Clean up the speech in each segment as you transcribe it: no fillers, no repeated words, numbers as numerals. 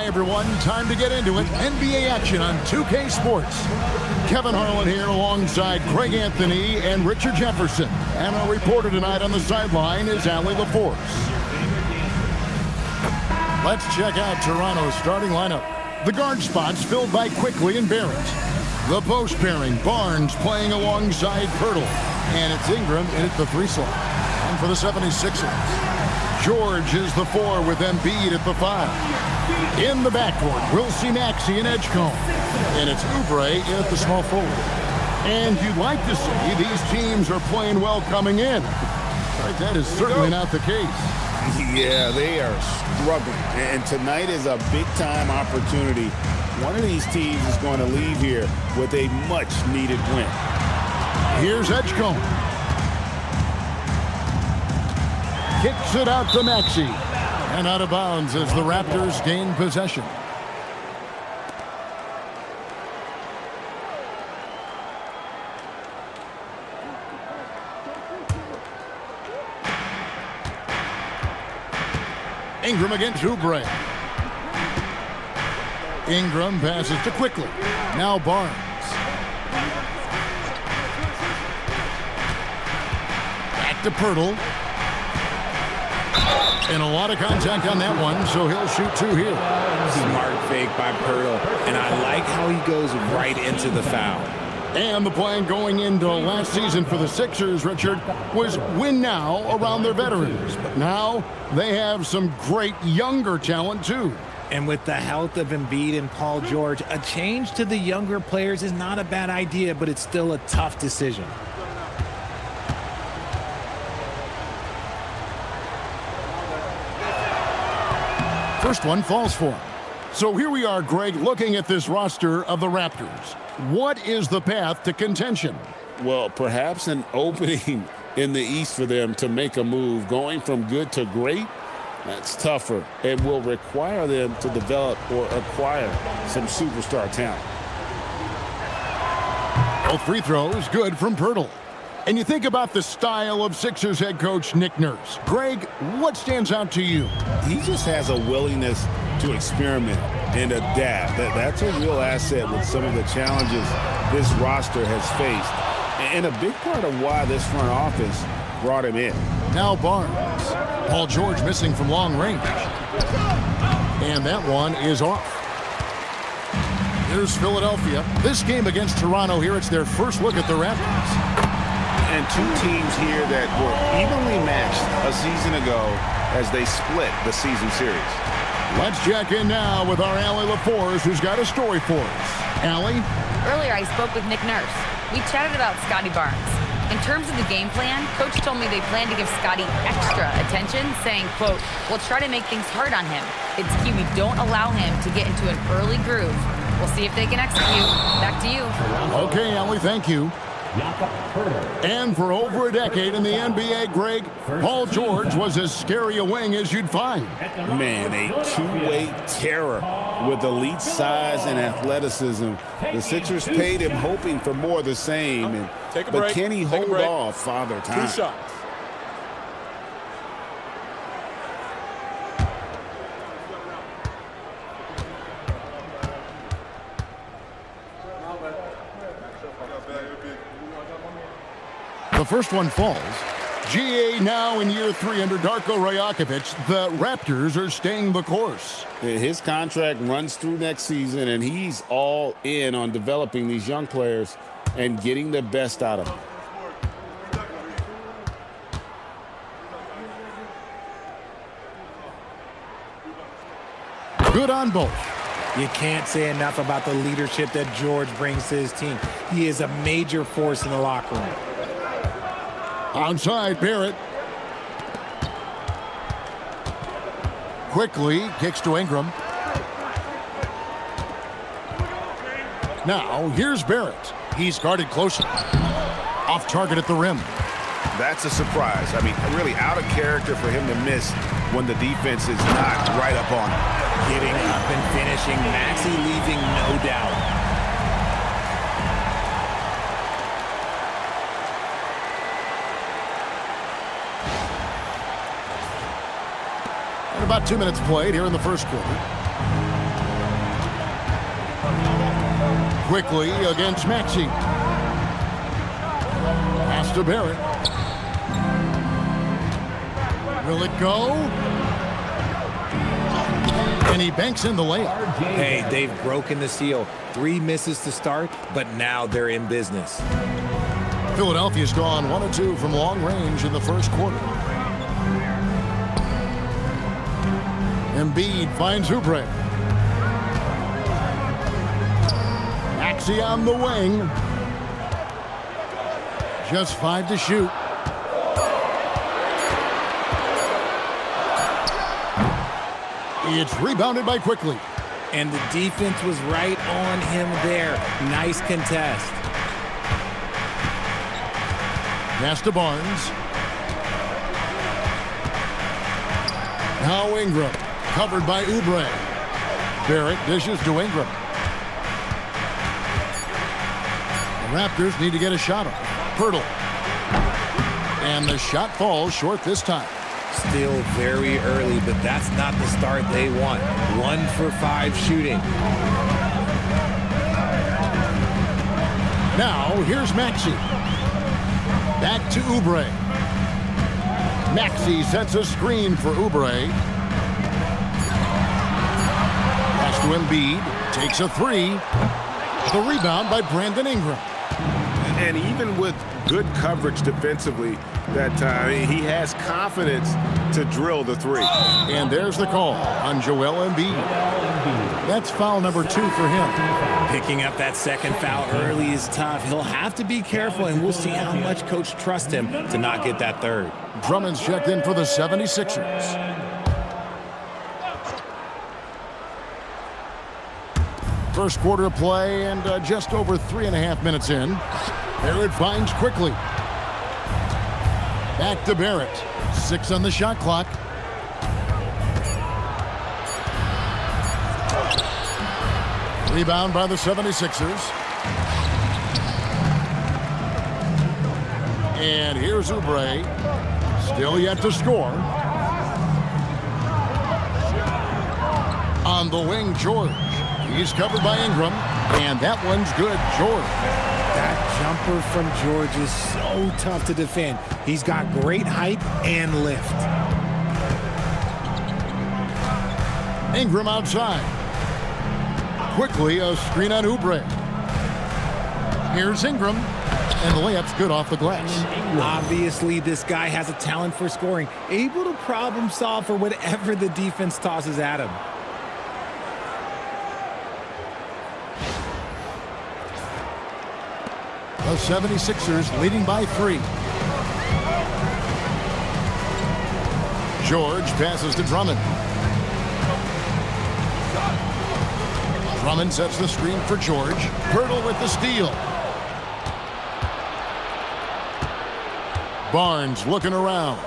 everyone. Time to get into it. NBA action on 2K Sports. Kevin Harlan here alongside Craig Anthony and Richard Jefferson. And our reporter tonight on the sideline is Allie LaForce. Let's check out Toronto's starting lineup. The guard spots filled by Quickley and Barrett. The post pairing, Barnes playing alongside Poeltl. And it's Ingram in at the 3 slot. And for the 76ers, George is the 4 with Embiid at the 5. In the backcourt, we'll see Maxey and Edgecombe. And it's Oubre in at the small forward. And you'd like to see these teams are playing well coming in. But that is certainly not the case. Yeah, they are struggling. And tonight is a big-time opportunity. One of these teams is going to leave here with a much-needed win. Here's Edgecombe. Kicks it out to Maxey. And out of bounds as the Raptors gain possession. Ingram against Oubre. Ingram passes to Quickley. Now Barnes. Back to Poeltl. And a lot of contact on that one, so he'll shoot 2 here. Smart fake by Poeltl, and I like how he goes right into the foul. And the plan going into last season for the Sixers, Richard, was win now around their veterans. But now they have some great younger talent, too. And with the health of Embiid and Paul George, a change to the younger players is not a bad idea, but it's still a tough decision. First one falls for him. So here we are, Greg, looking at this roster of the Raptors. What is the path to contention? Well, perhaps an opening in the East for them to make a move. Going from good to great, that's tougher. It will require them to develop or acquire some superstar talent. Both free throws good from Poeltl. And you think about the style of Sixers head coach Nick Nurse. Greg, what stands out to you? He just has a willingness to experiment and adapt. That's a real asset with some of the challenges this roster has faced. And a big part of why this front office brought him in. Now Barnes. Paul George missing from long range. And that one is off. Here's Philadelphia. This game against Toronto here, it's their first look at the Raptors. And 2 teams here that were evenly matched a season ago as they split the season series. Let's check in now with our Allie LaForce, who's got a story for us. Allie? Earlier, I spoke with Nick Nurse. We chatted about Scottie Barnes. In terms of the game plan, Coach told me they plan to give Scottie extra attention, saying, quote, "We'll try to make things hard on him. It's key we don't allow him to get into an early groove. We'll see if they can execute." Back to you. Okay, Allie, thank you. And for over a decade in the NBA, Greg, Paul George was as scary a wing as you'd find. Man, a two-way terror with elite size and athleticism. The Sixers paid him hoping for more of the same. But can he hold off Father Time? 2 shots. The first one falls. GA now in year 3 under Darko Rajakovic. The Raptors are staying the course. His contract runs through next season, and he's all in on developing these young players and getting the best out of them. Good on both. You can't say enough about the leadership that George brings to his team. He is a major force in the locker room. Outside, Barrett. Quickley kicks to Ingram. Now, here's Barrett. He's guarded closely. Off target at the rim. That's a surprise. I mean, really out of character for him to miss when the defense is not right up on him. Getting up and finishing. Maxey leaving no doubt. And about 2 minutes played here in the first quarter. Quickley against Maxey. Pass to Barrett. Will it go? And he banks in the layup. Hey, they've broken the seal. 3 misses to start, but now they're in business. Philadelphia's gone 1 of 2 from long range in the first quarter. Embiid finds Oubre. Maxey on the wing. Just 5 to shoot. It's rebounded by Quickley. And the defense was right on him there. Nice contest. Pass to Barnes. Now Ingram, covered by Oubre. Barrett dishes to Ingram. The Raptors need to get a shot off. Poeltl. And the shot falls short this time. Still very early, but that's not the start they want. 1 for 5 shooting. Now, here's Maxey. Back to Oubre. Maxey sets a screen for Oubre. Pass to Embiid. Takes a 3. The rebound by Brandon Ingram. And even with good coverage defensively that time, he has confidence to drill the 3. And there's the call on Joel Embiid. That's foul number 2 for him. Picking up that second foul early is tough. He'll have to be careful, and we'll see how much coach trusts him to not get that third. Drummond's checked in for the 76ers. First quarter play and just over 3.5 minutes in. Barrett finds Quickley. Back to Barrett. 6 on the shot clock. Rebound by the 76ers. And here's Oubre. Still yet to score. On the wing, George. He's covered by Ingram. And that one's good, George. That jumper from George is so tough to defend. He's got great height and lift. Ingram outside. Quickly a screen on Oubre. Here's Ingram. And the layup's good off the glass. Obviously, this guy has a talent for scoring. Able to problem solve for whatever the defense tosses at him. The 76ers leading by 3. George passes to Drummond. Drummond sets the screen for George. Poeltl with the steal. Barnes looking around.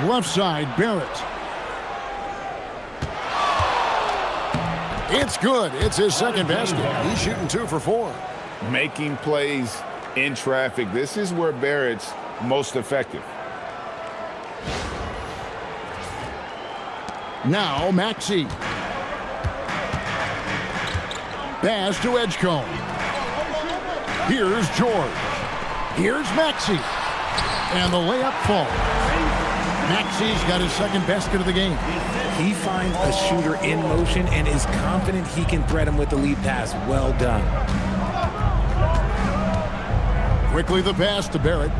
Left side, Barrett. It's good. It's his second basket. He's shooting 2 for 4. Making plays in traffic. This is where Barrett's most effective. Now Maxey. Pass to Edgecombe. Here's George. Here's Maxey. And the layup falls. Maxey's got his second basket of the game. He finds a shooter in motion and is confident he can thread him with the lead pass. Well done. Quickly the pass to Barrett.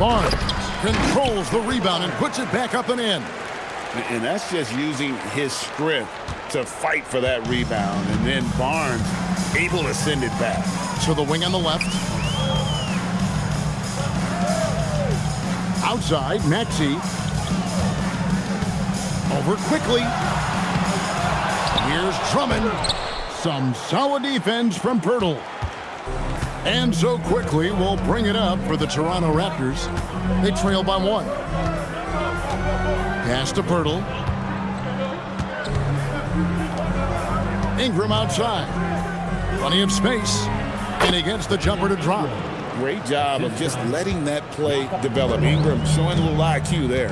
Barnes controls the rebound and puts it back up and in. And that's just using his strength to fight for that rebound. And then Barnes able to send it back. To the wing on the left. Outside, Maxey. Over Quickley. Here's Drummond. Some solid defense from Poeltl. And so Quickley will bring it up for the Toronto Raptors. They trail by 1. Pass to Poeltl. Ingram outside. Plenty of space. And he gets the jumper to drop. Great job of just letting that play develop. Ingram showing a little IQ there.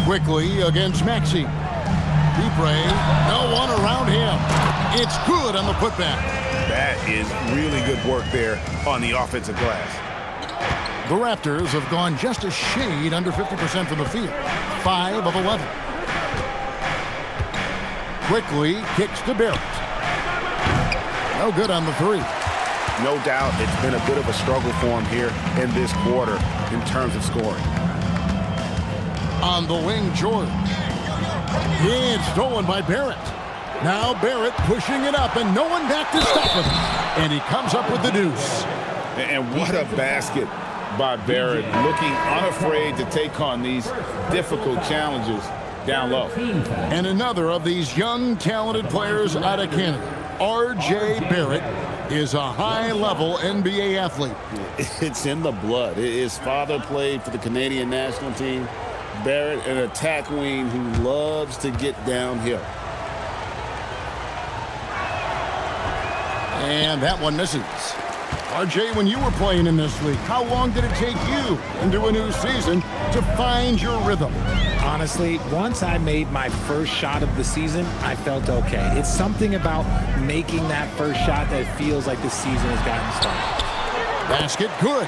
Quickley against Maxey. Deep ray. No one around him. It's good on the putback. That is really good work there on the offensive glass. The Raptors have gone just a shade under 50% from the field. 5 of 11. Quickley kicks to Barrett. No good on the three. No doubt it's been a bit of a struggle for him here in this quarter in terms of scoring. On the wing, George. It's stolen by Barrett. Now Barrett pushing it up, and no one back to stop him. And he comes up with the deuce. And what a basket by Barrett, looking unafraid to take on these difficult challenges down low. And another of these young, talented players out of Canada, R.J. Barrett, is a high-level NBA athlete. It's in the blood. His father played for the Canadian national team. Barrett, an attack wing who loves to get downhill. And that one misses. RJ, when you were playing in this league, how long did it take you into a new season to find your rhythm? Honestly, once I made my first shot of the season, I felt okay. It's something about making that first shot that feels like the season has gotten started. Basket good.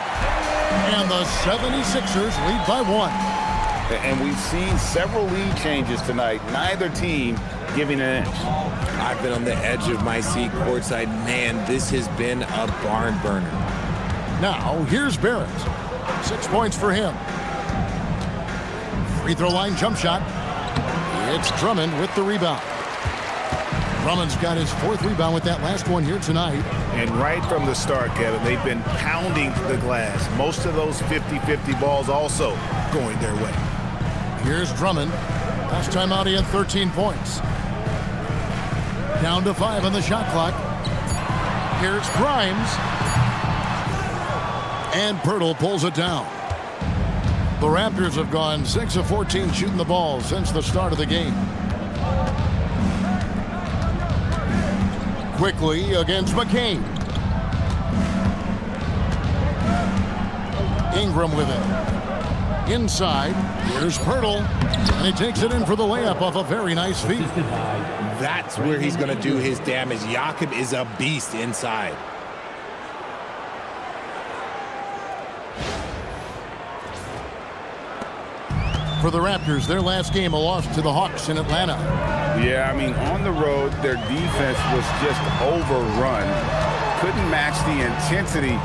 And the 76ers lead by 1. And we've seen several lead changes tonight. Neither team giving an inch. I've been on the edge of my seat courtside. Man, this has been a barn burner. Now, here's Barrett. 6 points for him. Free throw line jump shot. It's Drummond with the rebound. Drummond's got his 4th rebound with that last one here tonight. And right from the start, Kevin, they've been pounding the glass. Most of those 50-50 balls also going their way. Here's Drummond. Last time out, he had 13 points. Down to 5 on the shot clock. Here's Grimes. And Poeltl pulls it down. The Raptors have gone 6 of 14 shooting the ball since the start of the game. Quickley against McCain. Ingram with it. Inside, here's Poeltl, and he takes it in for the layup off a very nice feed. That's where he's going to do his damage. Jakob is a beast inside. For the Raptors, their last game, a loss to the Hawks in Atlanta. Yeah, I mean, on the road, their defense was just overrun. Couldn't match the intensity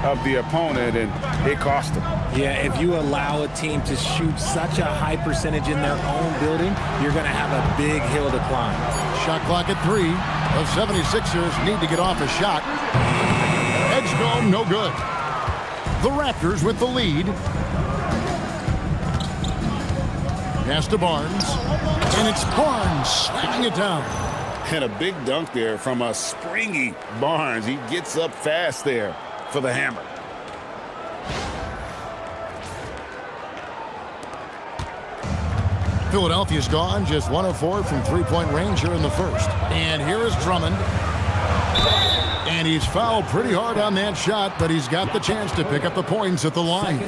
of the opponent, and it cost them. Yeah, if you allow a team to shoot such a high percentage in their own building, you're going to have a big hill to climb. Shot clock at 3. The 76ers need to get off a shot. Edgecombe, no good. The Raptors with the lead. Pass to Barnes. And it's Barnes slamming it down. And a big dunk there from a springy Barnes. He gets up fast there for the hammer. Philadelphia's gone just 1 of 4 from three-point range here in the first. And here is Drummond. And he's fouled pretty hard on that shot, but he's got the chance to pick up the points at the line.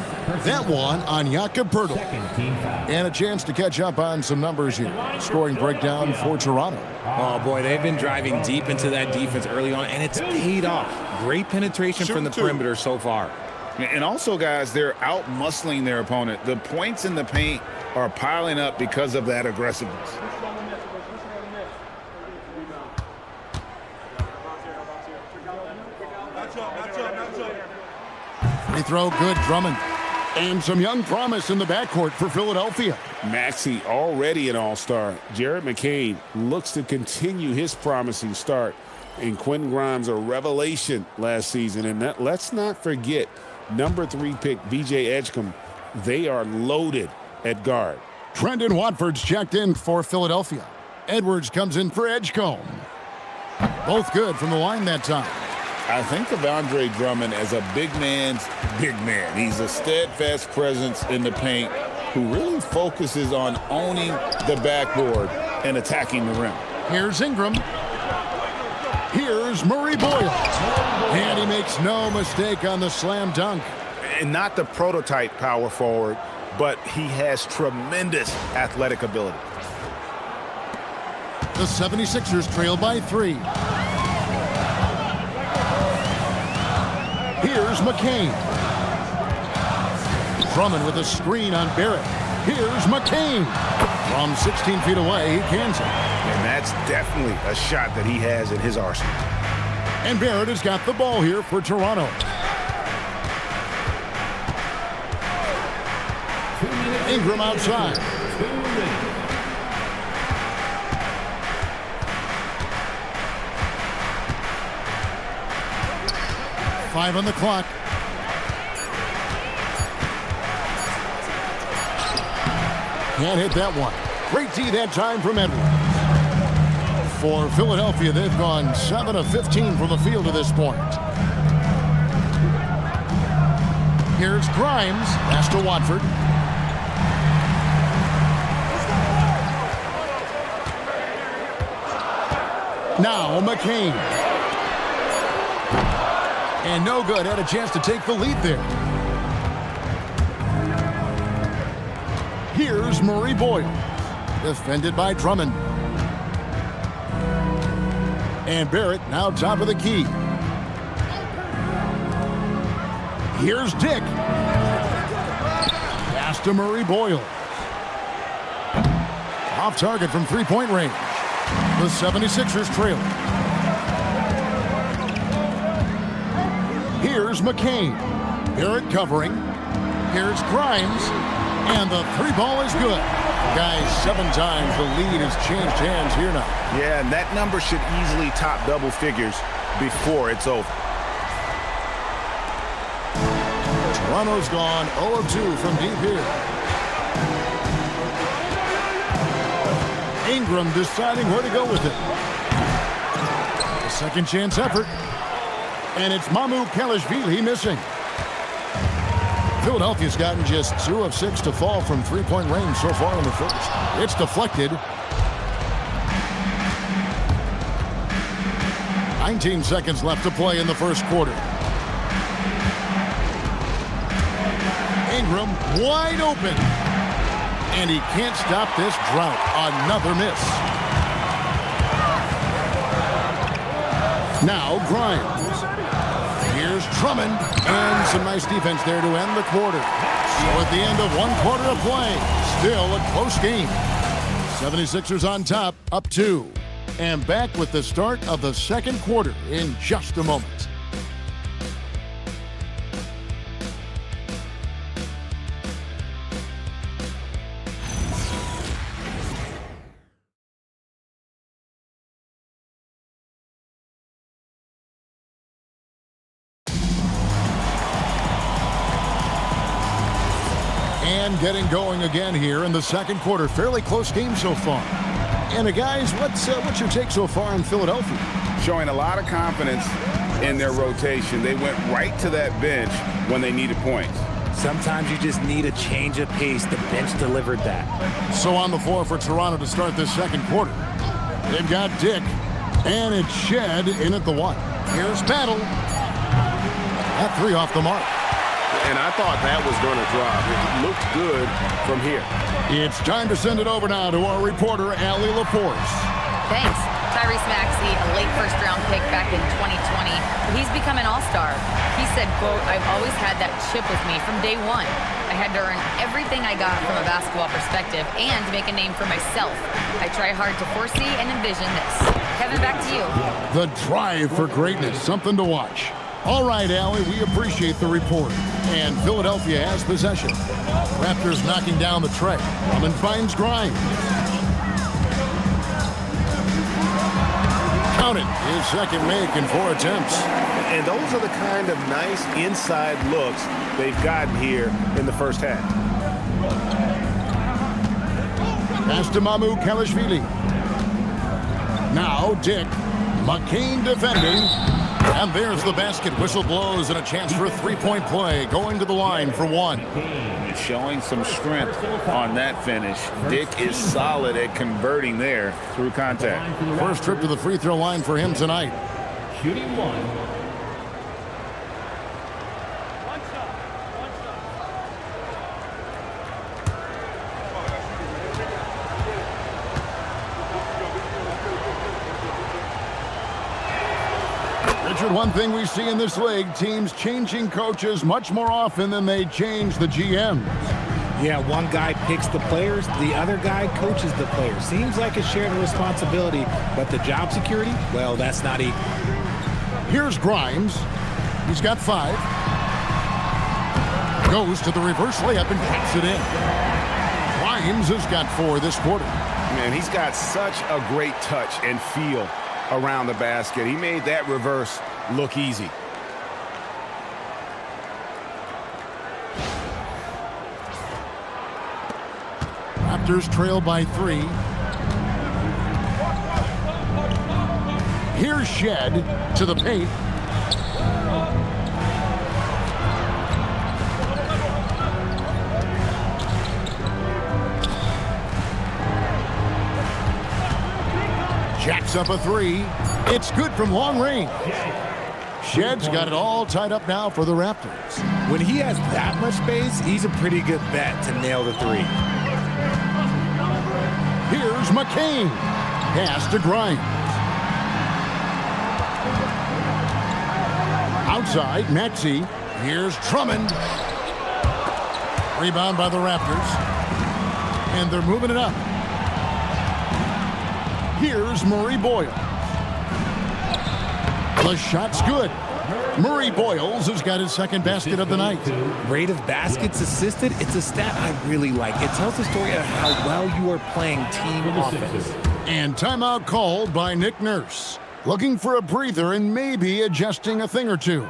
That one on Jakob Poeltl. And a chance to catch up on some numbers here. Scoring breakdown for Toronto. Oh, boy, they've been driving deep into that defense early on, and it's paid off. Great penetration from the perimeter so far. And also, guys, they're out-muscling their opponent. The points in the paint are piling up because of that aggressiveness. Free throw, good, Drummond. And some young promise in the backcourt for Philadelphia. Maxey already an all-star. Jared McCain looks to continue his promising start. And Quentin Grimes, a revelation last season. And let's not forget, number 3 pick B.J. Edgecombe. They are loaded at guard. Trendon Watford's checked in for Philadelphia. Edwards comes in for Edgecombe. Both good from the line that time. I think of Andre Drummond as a big man's big man. He's a steadfast presence in the paint who really focuses on owning the backboard and attacking the rim. Here's Ingram. Here's Here's Murray Boyle. And he makes no mistake on the slam dunk. And not the prototype power forward, but he has tremendous athletic ability. The 76ers trail by 3. Here's McCain. Drummond with a screen on Barrett. Here's McCain. From 16 feet away, he cans it. And that's definitely a shot that he has in his arsenal. And Barrett has got the ball here for Toronto. Ingram outside. 5 on the clock. Can't hit that one. Great D that time from Edwards. For Philadelphia, they've gone 7 of 15 from the field to this point. Here's Grimes. Pass to Watford. Now McCain. And no good. Had a chance to take the lead there. Here's Murray Boyle. Defended by Drummond. And Barrett now top of the key. Here's Dick. Pass to Murray Boyle. Off target from three-point range. The 76ers trail. Here's McCain. Barrett covering. Here's Grimes. And the three ball is good. Guys, 7 times the lead has changed hands here now. Yeah, and that number should easily top double figures before it's over. Toronto's gone 0 of 2 from deep here. Ingram deciding where to go with it. A second chance effort. And it's Poeltl missing. Philadelphia's gotten just 2 of 6 to fall from three-point range so far in the first. It's deflected. 19 seconds left to play in the first quarter. Ingram wide open. And he can't stop this drought. Another miss. Now Grimes. Here's Drummond, and some nice defense there to end the quarter. So at the end of 1 quarter of play, still a close game. 76ers on top, up 2. And back with the start of the second quarter in just a moment. And getting going again here in the second quarter. Fairly close game so far. And guys, what's your take so far in Philadelphia? Showing a lot of confidence in their rotation. They went right to that bench when they needed points. Sometimes you just need a change of pace. The bench delivered that. So on the floor for Toronto to start this second quarter. They've got Dick. And it's Shed in at the 1. Here's Poeltl. That 3 off the mark. And I thought that was going to drop. It looked good from here. It's time to send it over now to our reporter, Allie LaForce. Thanks. Tyrese Maxey, a late first-round pick back in 2020, but he's become an all-star. He said, quote, "I've always had that chip with me from day one. I had to earn everything I got from a basketball perspective and make a name for myself. I try hard to foresee and envision this." Kevin, back to you. The drive for greatness, something to watch. All right, Allie, we appreciate the report. And Philadelphia has possession. Raptors knocking down the tray. Drummond finds Grimes. Counted. His second make in 4 attempts. And those are the kind of nice inside looks they've gotten here in the first half. Pass to Poeltl. Now Dick. McCain defending. And there's the basket. Whistle blows and a chance for a three-point play. Going to the line for 1. Showing some strength on that finish. Dick is solid at converting there through contact. First trip to the free throw line for him tonight. shooting one. Richard, one thing we see in this league, teams changing coaches much more often than they change the GMs. Yeah, one guy picks the players, the other guy coaches the players. Seems like a shared responsibility, but the job security, well, that's not equal. Here's Grimes. He's got 5. Goes to the reverse layup and kicks it in. Grimes has got 4 this quarter. Man, he's got such a great touch and feel around the basket. He made that reverse look easy. Raptors trail by 3. Here's Shed to the paint. Jacks up a 3. It's good from long range. Shed's got it all tied up now for the Raptors. When he has that much space, he's a pretty good bet to nail the 3. Here's McCain. Pass to Grimes. Outside, Maxey. Here's Drummond. Rebound by the Raptors. And they're moving it up. Here's Murray Boyle. The shot's good. Murray Boyles has got his second basket of the night. Rate of baskets assisted, it's a stat I really like. It tells the story of how well you are playing team offense. And timeout called by Nick Nurse. Looking for a breather and maybe adjusting a thing or two.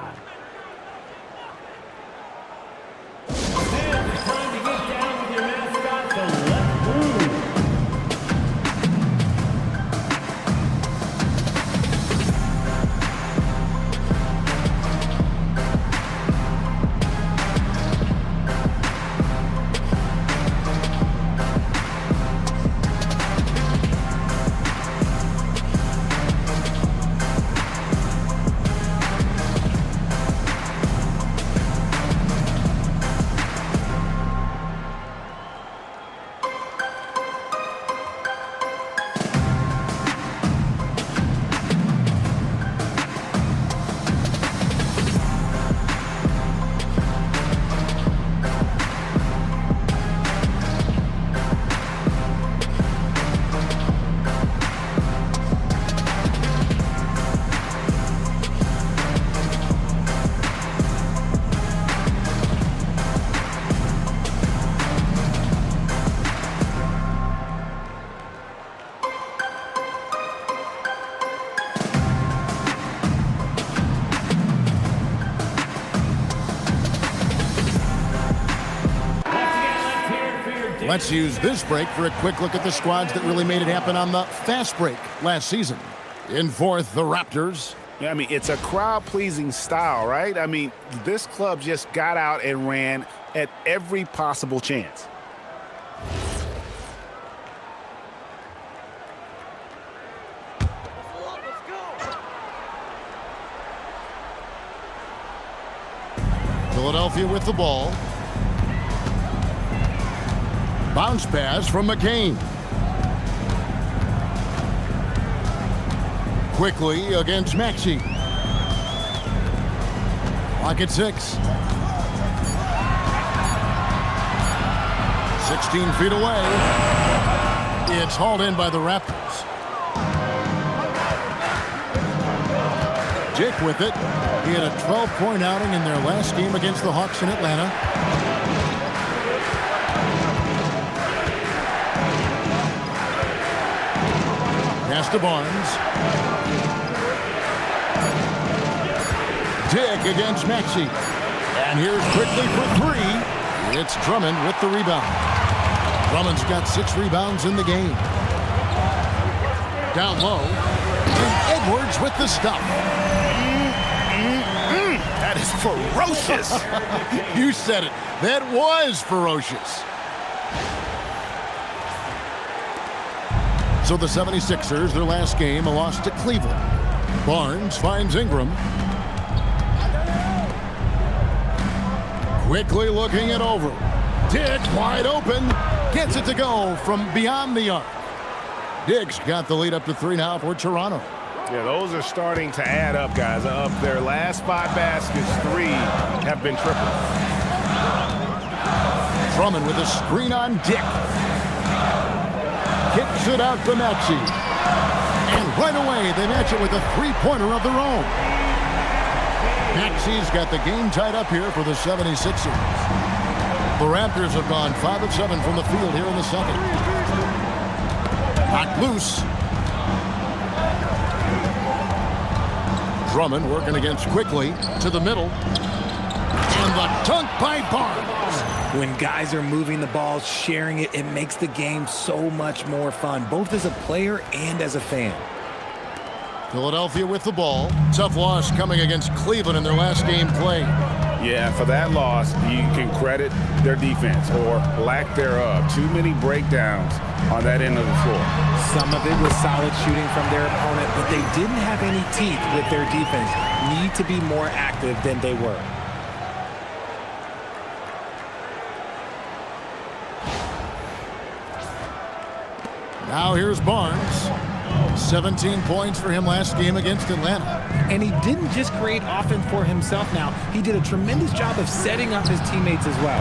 Let's use this break for a quick look at the squads that really made it happen on the fast break last season. In fourth, the Raptors. Yeah, I mean, it's a crowd-pleasing style, right? I mean, this club just got out and ran at every possible chance. Philadelphia with the ball. Bounce pass from McCain. Quickley against Maxey. Clock at 6. 16 feet away. It's hauled in by the Raptors. Jake with it. He had a 12-point outing in their last game against the Hawks in Atlanta. Pass to Barnes. Dig against Maxey. And here's Quickley for 3. It's Drummond with the rebound. Drummond's got 6 rebounds in the game. Down low. And Edwards with the stop. That is ferocious. You said it. That was ferocious. So the 76ers, their last game, a loss to Cleveland. Barnes finds Ingram. Quickly looking it over. Dick wide open. Gets it to go from beyond the arc. Dick's got the lead up to 3 now for Toronto. Yeah, those are starting to add up, guys. Of their last 5 baskets, 3 have been triples. Drummond with a screen on Dick. Kicks it out to Maxey. And right away, they match it with a three-pointer of their own. Maxey's got the game tied up here for the 76ers. The Raptors have gone 5 of 7 from the field here in the second. Knocked loose. Drummond working against Quickley to the middle. And the dunk by Barnes. When guys are moving the ball, sharing it, it makes the game so much more fun, both as a player and as a fan. Philadelphia with the ball. Tough loss coming against Cleveland in their last game played. Yeah, for that loss, you can credit their defense or lack thereof. Too many breakdowns on that end of the floor. Some of it was solid shooting from their opponent, but they didn't have any teeth with their defense. Need to be more active than they were. Now here's Barnes. 17 points for him last game against Atlanta. And he didn't just create offense for himself now. He did a tremendous job of setting up his teammates as well.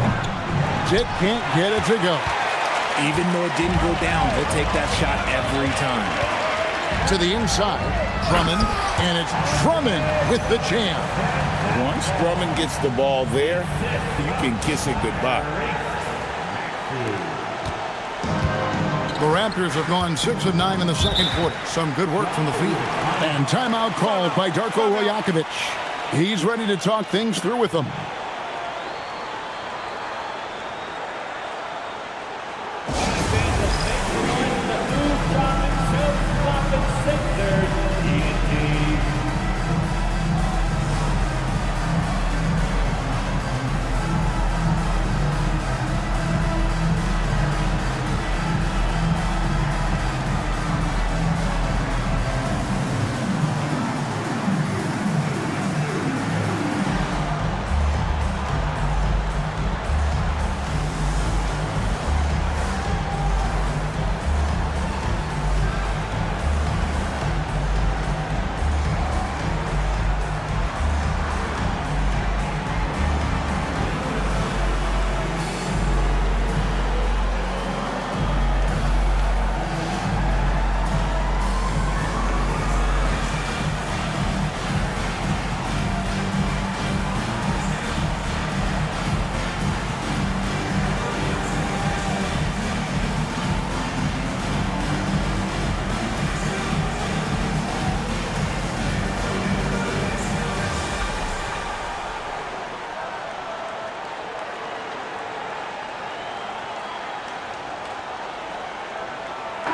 Dick can't get it to go. Even though it didn't go down, he'll take that shot every time. To the inside, Drummond, and it's Drummond with the jam. Once Drummond gets the ball there, you can kiss it goodbye. The Raptors have gone 6 of 9 in the second quarter. Some good work from the field. And timeout called by Darko Rajakovic. He's ready to talk things through with them.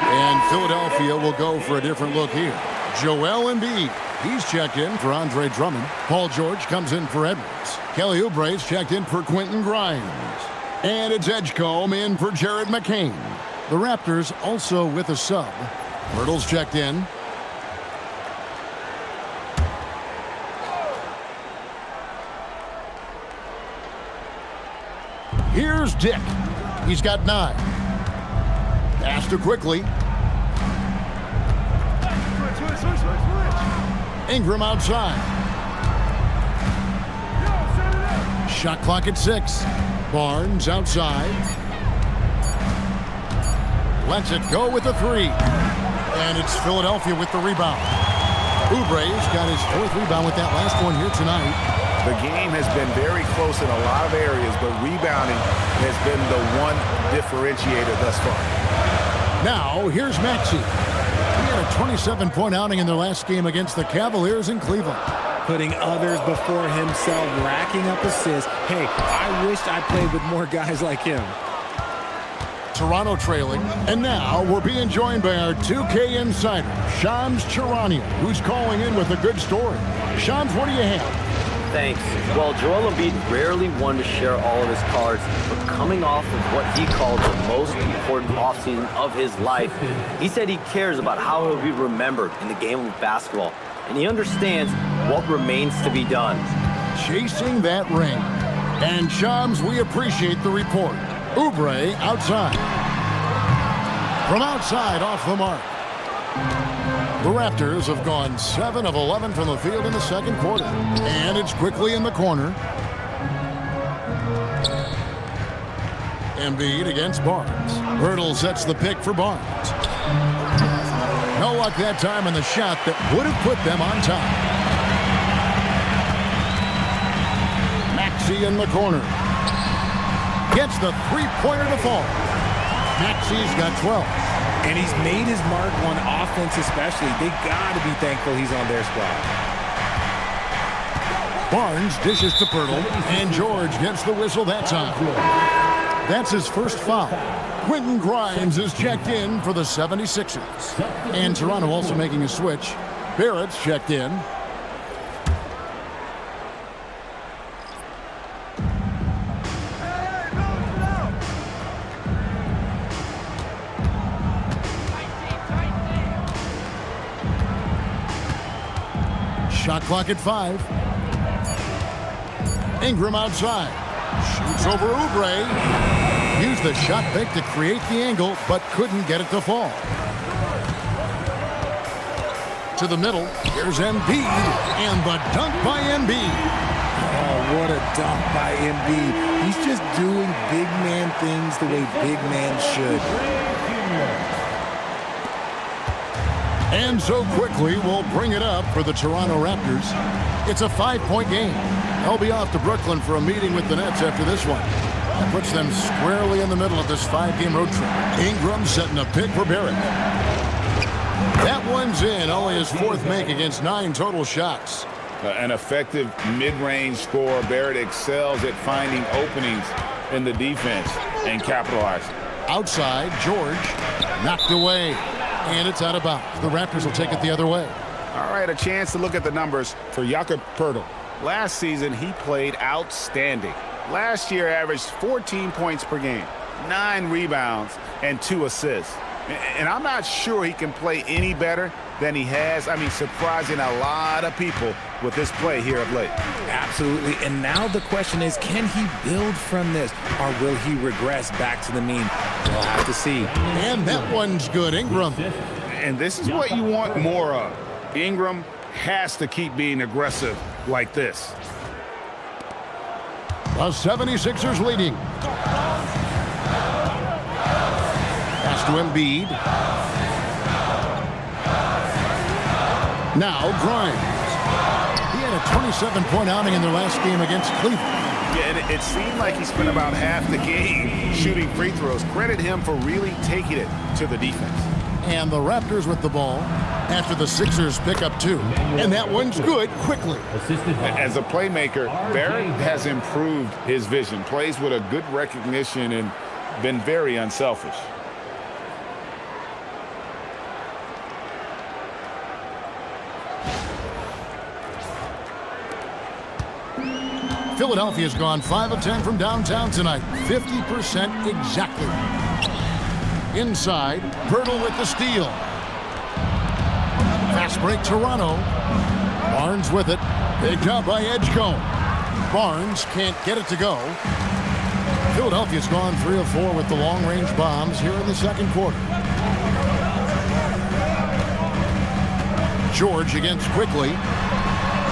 And Philadelphia will go for a different look here. Joel Embiid, he's checked in for Andre Drummond. Paul George comes in for Edwards. Kelly Oubre's checked in for Quentin Grimes. And it's Edgecombe in for Jared McCain. The Raptors also with a sub. Poeltl's checked in. Here's Dick. He's got 9. Pass to Quickley. Ingram outside. Shot clock at 6. Barnes outside. Lets it go with the 3. And it's Philadelphia with the rebound. Oubre's got his 4th rebound with that last one here tonight. The game has been very close in a lot of areas, but rebounding has been the one differentiator thus far. Now, here's Maxey. He had a 27-point outing in their last game against the Cavaliers in Cleveland. Putting others before himself, racking up assists. Hey, I wished I played with more guys like him. Toronto trailing. And now we're being joined by our 2K insider, Shams Charania, who's calling in with a good story. Shams, what do you have? Thanks. Well, Joel Embiid rarely wanted to share all of his cards, but coming off of what he called the most important offseason of his life, he said he cares about how he'll be remembered in the game of basketball. and he understands what remains to be done. Chasing that ring. And Shams, we appreciate the report. Oubre outside. From outside, off the mark. The Raptors have gone 7 of 11 from the field in the second quarter. And it's Quickley in the corner. Embiid against Barnes. Poeltl sets the pick for Barnes. No luck that time on the shot that would have put them on top. Maxey in the corner. Gets the three-pointer to fall. Maxey's got 12. And he's made his mark on offense especially. They got to be thankful he's on their squad. Barnes dishes to Poeltl, and George gets the whistle that time. That's his first foul. Quentin Grimes is checked in for the 76ers. And Toronto also making a switch. Barrett's checked in. Shot clock at 5. Ingram outside. Shoots over Oubre. Used the shot fake to create the angle, but couldn't get it to fall. To the middle. Here's Embiid. And the dunk by Embiid. Oh, what a dunk by Embiid. He's just doing big man things the way big man should. And so Quickley will bring it up for the Toronto Raptors. It's a 5-point game. They'll be off to Brooklyn for a meeting with the Nets after this one. That puts them squarely in the middle of this 5-game road trip. Ingram setting a pick for Barrett. That one's in. Only his 4th make against 9 total shots. An effective mid-range scorer. Barrett excels at finding openings in the defense and capitalizing. Outside, George knocked away. And it's out of bounds. The Raptors will take it the other way. All right, a chance to look at the numbers for Jakob. Last season, he played outstanding. Last year, averaged 14 points per game, 9 rebounds, and 2 assists. And I'm not sure he can play any better than he has. I mean, surprising a lot of people with this play here of late. Absolutely. And now the question is, can he build from this, or will he regress back to the mean? We'll have to see. And that one's good. Ingram. And this is what you want more of. Ingram has to keep being aggressive like this. The 76ers leading. Pass to Embiid. Now Grimes. He had a 27-point outing in their last game against Cleveland. Yeah, and it seemed like he spent about half the game shooting free throws. Credit him for really taking it to the defense. And the Raptors with the ball after the Sixers pick up 2. And that one's good. Quickley. As a playmaker, Barrett has improved his vision. Plays with a good recognition and been very unselfish. Philadelphia's gone 5 of 10 from downtown tonight. 50% exactly. Inside, Poeltl with the steal. Fast break, Toronto. Barnes with it. Picked up by Edgecombe. Barnes can't get it to go. Philadelphia's gone 3 of 4 with the long-range bombs here in the second quarter. George against Quickley.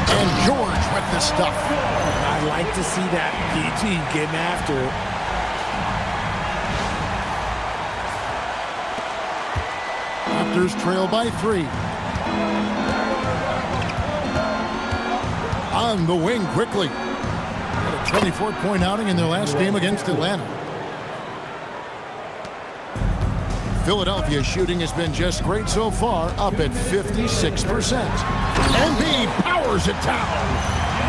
And George with the stuff. I'd like to see that PG getting after it. Raptors trail by 3. On the wing, Quickley. Had a 24-point outing in their last game against Atlanta. Philadelphia's shooting has been just great so far, up at 56%. Embiid powers it down.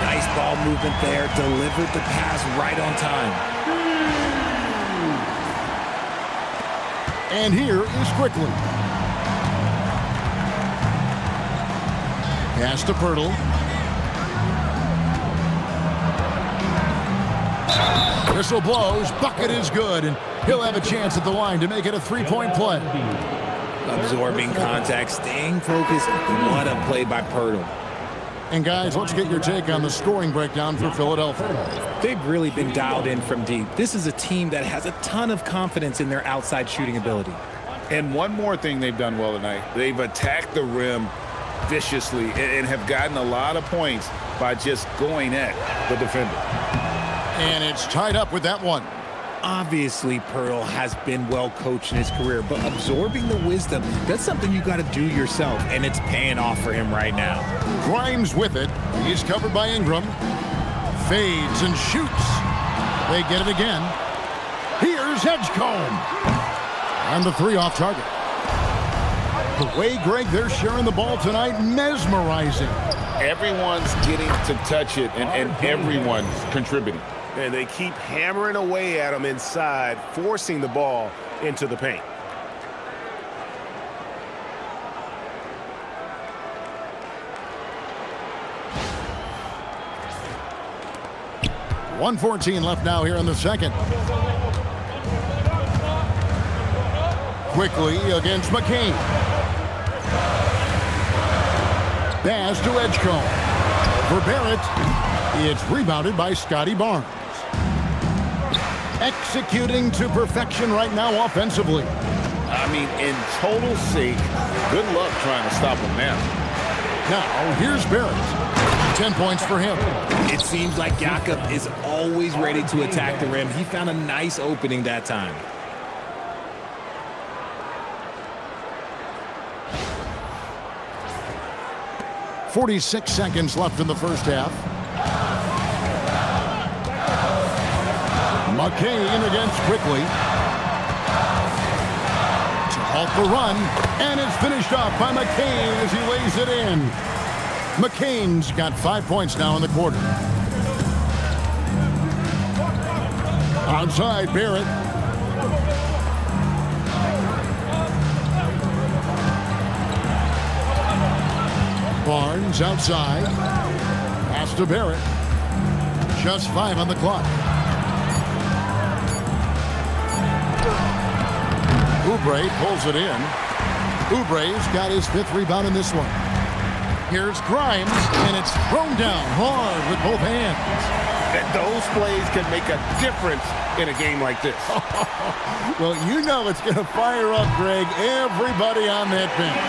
Nice ball movement there. Delivered the pass right on time. And here is Quickley. Pass to Poeltl. Whistle blows. Bucket is good. And he'll have a chance at the line to make it a 3-point play. Absorbing contact, staying focused. What a play by Poeltl. And guys, let's get your take on the scoring breakdown for Philadelphia. They've really been dialed in from deep. This is a team that has a ton of confidence in their outside shooting ability. And one more thing they've done well tonight. They've attacked the rim viciously and have gotten a lot of points by just going at the defender. And it's tied up with that one. Obviously, Poeltl has been well coached in his career, but absorbing the wisdom, that's something you got to do yourself, and it's paying off for him right now. Grimes with it. He's covered by Ingram. Fades and shoots. They get it again. Here's Edgecombe. And the three off target. The way, Greg, they're sharing the ball tonight, mesmerizing. Everyone's getting to touch it, and everyone's contributing. And they keep hammering away at him inside, forcing the ball into the paint. .114 left now here in the second. Quickley against McCain. Pass to Edgecombe. For Barrett, it's rebounded by Scottie Barnes. Executing to perfection right now offensively. I mean, in total sync. Good luck trying to stop him now. Now, here's Barrett. 10 points for him. It seems like Jakob is always ready to attack the rim. He found a nice opening that time. .46 seconds left in the first half. McCain against Quickley. To halt the run, and it's finished off by McCain as he lays it in. McCain's got 5 points now in the quarter. Outside, Barrett. Barnes outside. Pass to Barrett. Just 5 on the clock. Oubre pulls it in. Oubre's got his 5th rebound in this one. Here's Grimes, and it's thrown down hard with both hands. And those plays can make a difference in a game like this. Well, you know it's going to fire up, Greg, everybody on that bench.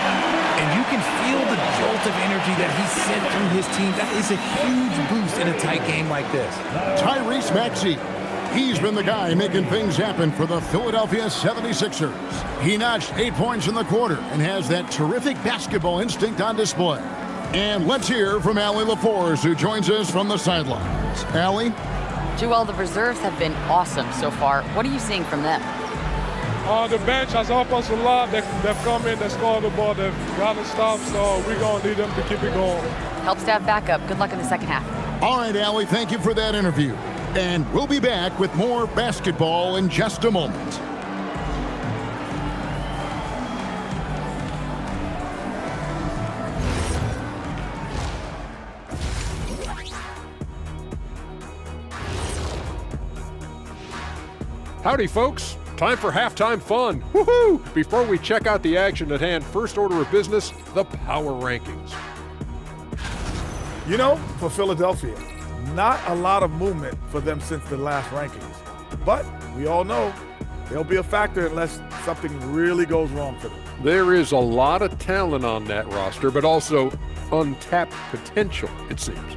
And you can feel the jolt of energy that he sent through his team. That is a huge boost in a tight game like this. Tyrese Maxey. He's been the guy making things happen for the Philadelphia 76ers. He notched 8 points in the quarter and has that terrific basketball instinct on display. And let's hear from Allie LaForce, who joins us from the sidelines. Allie? Joel, the reserves have been awesome so far. What are you seeing from them? The bench has helped us a lot. They've come in, they scored the ball, they've gotten stops, so we're going to need them to keep it going. Helps to have backup. Good luck in the second half. All right, Allie, thank you for that interview. And we'll be back with more basketball in just a moment. Howdy, folks. Time for halftime fun. Woohoo! Before we check out the action at hand, first order of business, the power rankings. You know, for Philadelphia, not a lot of movement for them since the last rankings. But we all know they'll be a factor unless something really goes wrong for them. There is a lot of talent on that roster, but also untapped potential, it seems.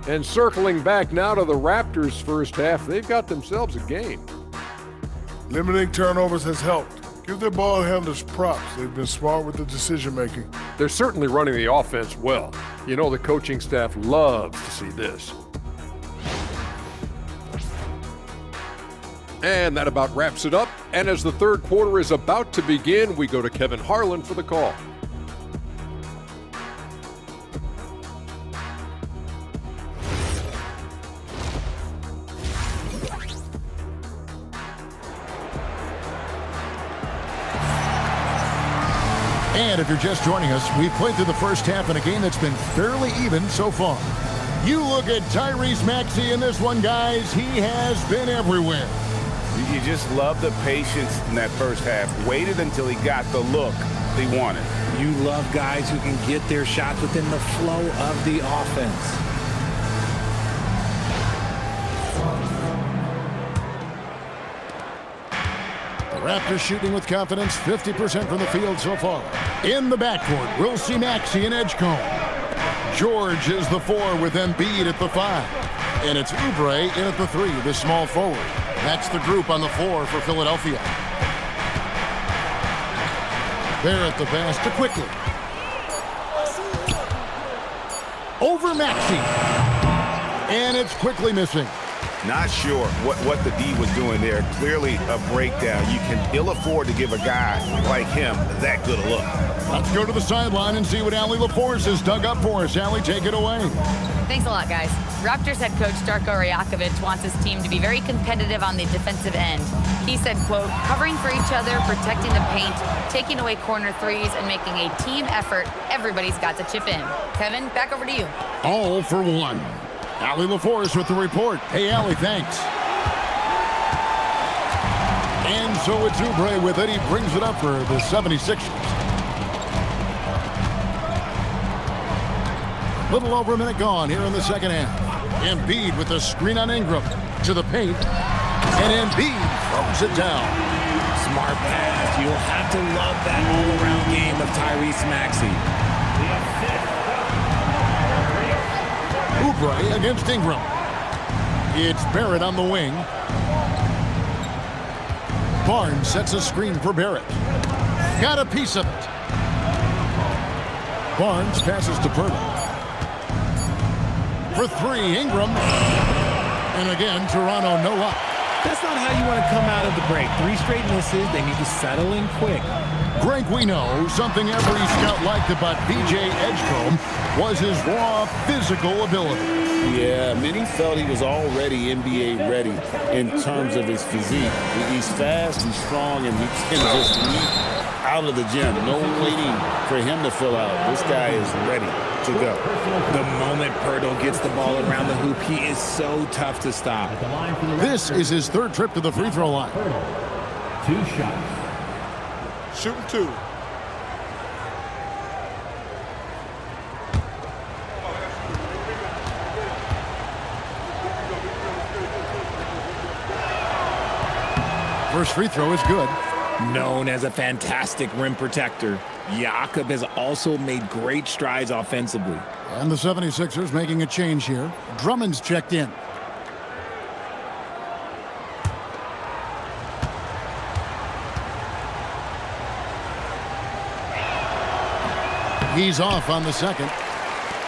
And circling back now to the Raptors' first half, they've got themselves a game. Limiting turnovers has helped. Give their ball handlers props. They've been smart with the decision-making. They're certainly running the offense well. You know the coaching staff loves to see this. And that about wraps it up. And as the third quarter is about to begin, we go to Kevin Harlan for the call. And if you're just joining us, we've played through the first half in a game that's been fairly even so far. You look at Tyrese Maxey in this one, guys. He has been everywhere. You just love the patience in that first half. Waited until he got the look they wanted. You love guys who can get their shots within the flow of the offense. The Raptors shooting with confidence, 50% from the field so far. In the backcourt, we'll see Maxey and Edgecomb. George is the 4 with Embiid at the 5. And it's Oubre in at the 3, the small forward. That's the group on the floor for Philadelphia. Barrett the pass to Quickley. Over Maxey. And it's Quickley missing. Not sure what the D was doing there. Clearly a breakdown. You can ill afford to give a guy like him that good a look. Let's go to the sideline and see what Allie LaForce has dug up for us. Allie, take it away. Thanks a lot, guys. Raptors head coach Darko Rajakovic wants his team to be very competitive on the defensive end. He said, quote, covering for each other, protecting the paint, taking away corner threes, and making a team effort. Everybody's got to chip in. Kevin, back over to you. All for one. Allie LaForce with the report. Hey, Allie, thanks. And so it's Oubre with it. He brings it up for the 76ers. Little over a minute gone here in the second half. Embiid with the screen on Ingram to the paint. And Embiid throws it down. Smart pass. You'll have to love that all-around game of Tyrese Maxey. Oubre against Ingram. It's Barrett on the wing. Barnes sets a screen for Barrett. Got a piece of it. Barnes passes to Poeltl. For 3, Ingram. And again, Toronto no up. That's not how you want to come out of the break. 3 straight misses. They need to settle in quick. Greg, we know something every scout liked about BJ Edgecomb was his raw physical ability. Yeah, many felt he was already NBA ready in terms of his physique. He's fast, he's strong, and he can just leap out of the gym. No waiting for him to fill out. This guy is ready to go. The moment Poeltl gets the ball around the hoop, he is so tough to stop. This is his 3rd trip to the free throw line. 2 shots. Shooting 2. First free throw is good. Known as a fantastic rim protector, Jakob has also made great strides offensively. And the 76ers making a change here. Drummond's checked in. He's off on the second.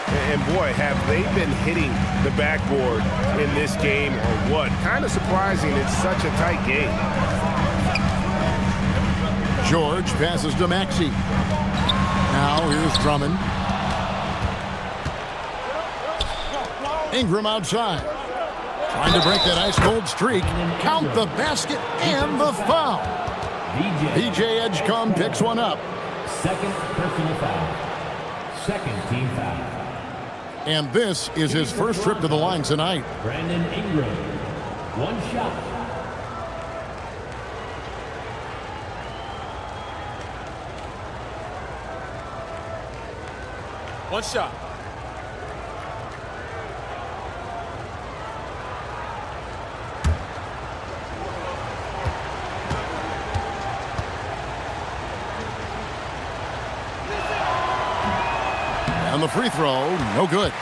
And boy, have they been hitting the backboard in this game or what? Kind of surprising. It's such a tight game. George passes to Maxey. Now here's Drummond. Ingram outside. Trying to break that ice-cold streak. Count the basket and the foul. BJ Edgecomb picks one up. Second personal foul. Second team foul. And this is his first trip to the line tonight. Brandon Ingram. 1 shot. One shot. And the free throw, no good.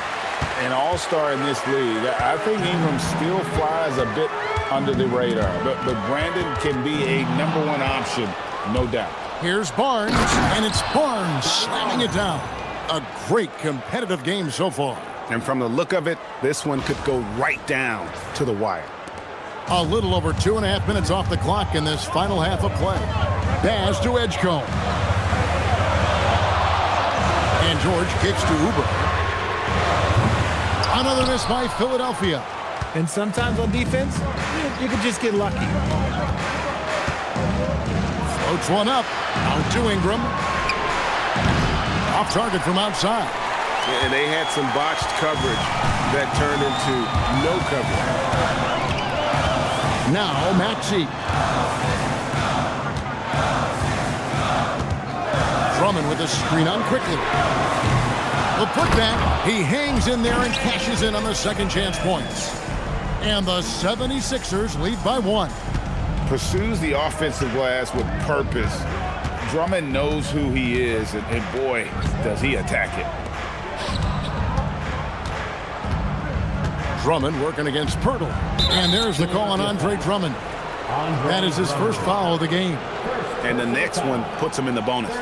An all-star in this league. I think Ingram still flies a bit under the radar, but Brandon can be a #1 option, no doubt. Here's Barnes, and it's Barnes slamming it down. A great competitive game so far. And from the look of it, this one could go right down to the wire. A little over 2.5 minutes off the clock in this final half of play. Pass to Edgecomb. And George kicks to Oubre. Another miss by Philadelphia. And sometimes on defense, you can just get lucky. Floats one up. Out to Ingram. Off target from outside. And they had some botched coverage that turned into no coverage. Now Maxey. Drummond with a screen on Quickley. The putback, he hangs in there and cashes in on the second chance points. And the 76ers lead by 1. Pursues the offensive glass with purpose. Drummond knows who he is, and boy, does he attack it. Drummond working against Poeltl. And there's the call on Andre Drummond. That is his first foul of the game. And the next one puts him in the bonus.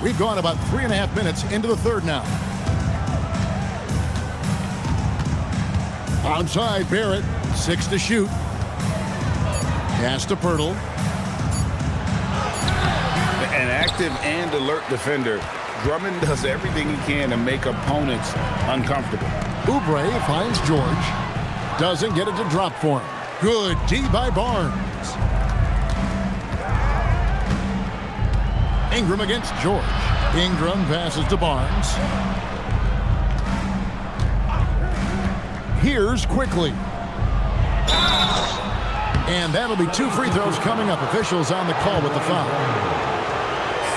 We've gone about 3.5 minutes into the third now. Outside, Barrett, 6 to shoot. Pass to Poeltl. An active and alert defender. Drummond does everything he can to make opponents uncomfortable. Oubre finds George. Doesn't get it to drop for him. Good D by Barnes. Ingram against George. Ingram passes to Barnes. Here's Quickley. And that'll be 2 free throws coming up. Officials on the call with the foul.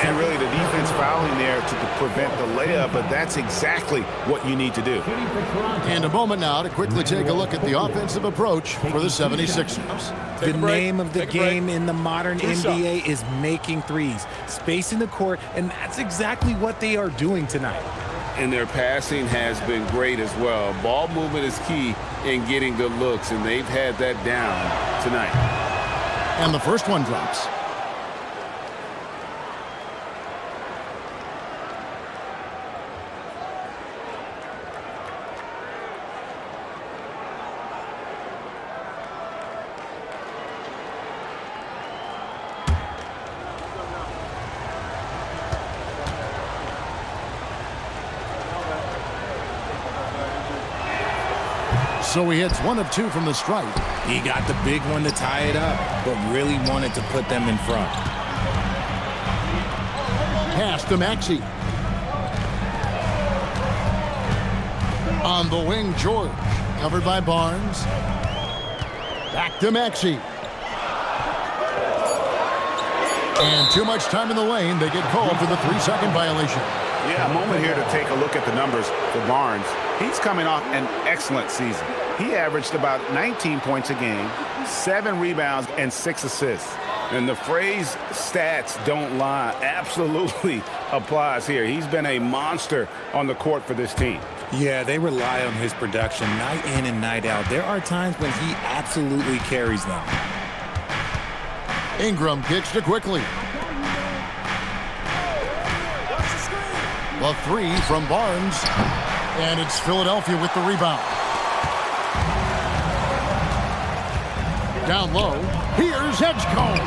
And really the defense fouling there to prevent the layup, but that's exactly what you need to do. And a moment now to quickly take a look at the offensive approach for the 76ers. The name of the game in the modern NBA is making threes, spacing the court, and that's exactly what they are doing tonight. And their passing has been great as well. Ball movement is key in getting good looks, and they've had that down tonight. And the first one drops. So he hits 1 of 2 from the stripe. He got the big one to tie it up, but really wanted to put them in front. Pass to Maxey. On the wing, George. Covered by Barnes. Back to Maxey. And too much time in the lane. They get called for the 3-second violation. Yeah, a moment here to take a look at the numbers for Barnes. He's coming off an excellent season. He averaged about 19 points a game, 7 rebounds, and 6 assists. And the phrase stats don't lie absolutely applies here. He's been a monster on the court for this team. Yeah, they rely on his production night in and night out. There are times when he absolutely carries them. Ingram kicks to Quickley. The 3 from Barnes. And it's Philadelphia with the rebound. Down low, here's Edgecombe.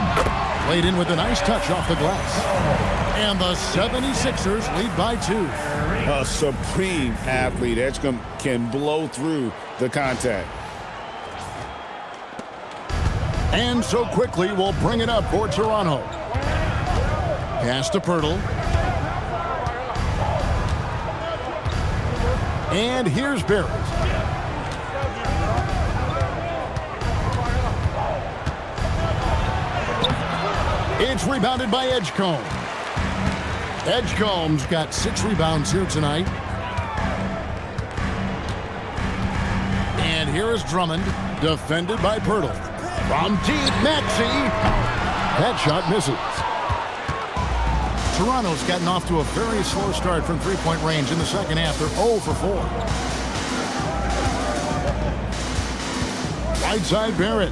Laid in with a nice touch off the glass. And the 76ers lead by 2. A supreme athlete. Edgecombe can blow through the contact. And so Quickley will bring it up for Toronto. Pass to Poeltl. And here's Barrett. It's rebounded by Edgecombe. Edgecombe's got 6 rebounds here tonight. And here is Drummond, defended by Poeltl. From deep, Maxey. That shot misses. Toronto's gotten off to a very slow start from three-point range in the second half. They're 0 for 4. Right side, Barrett.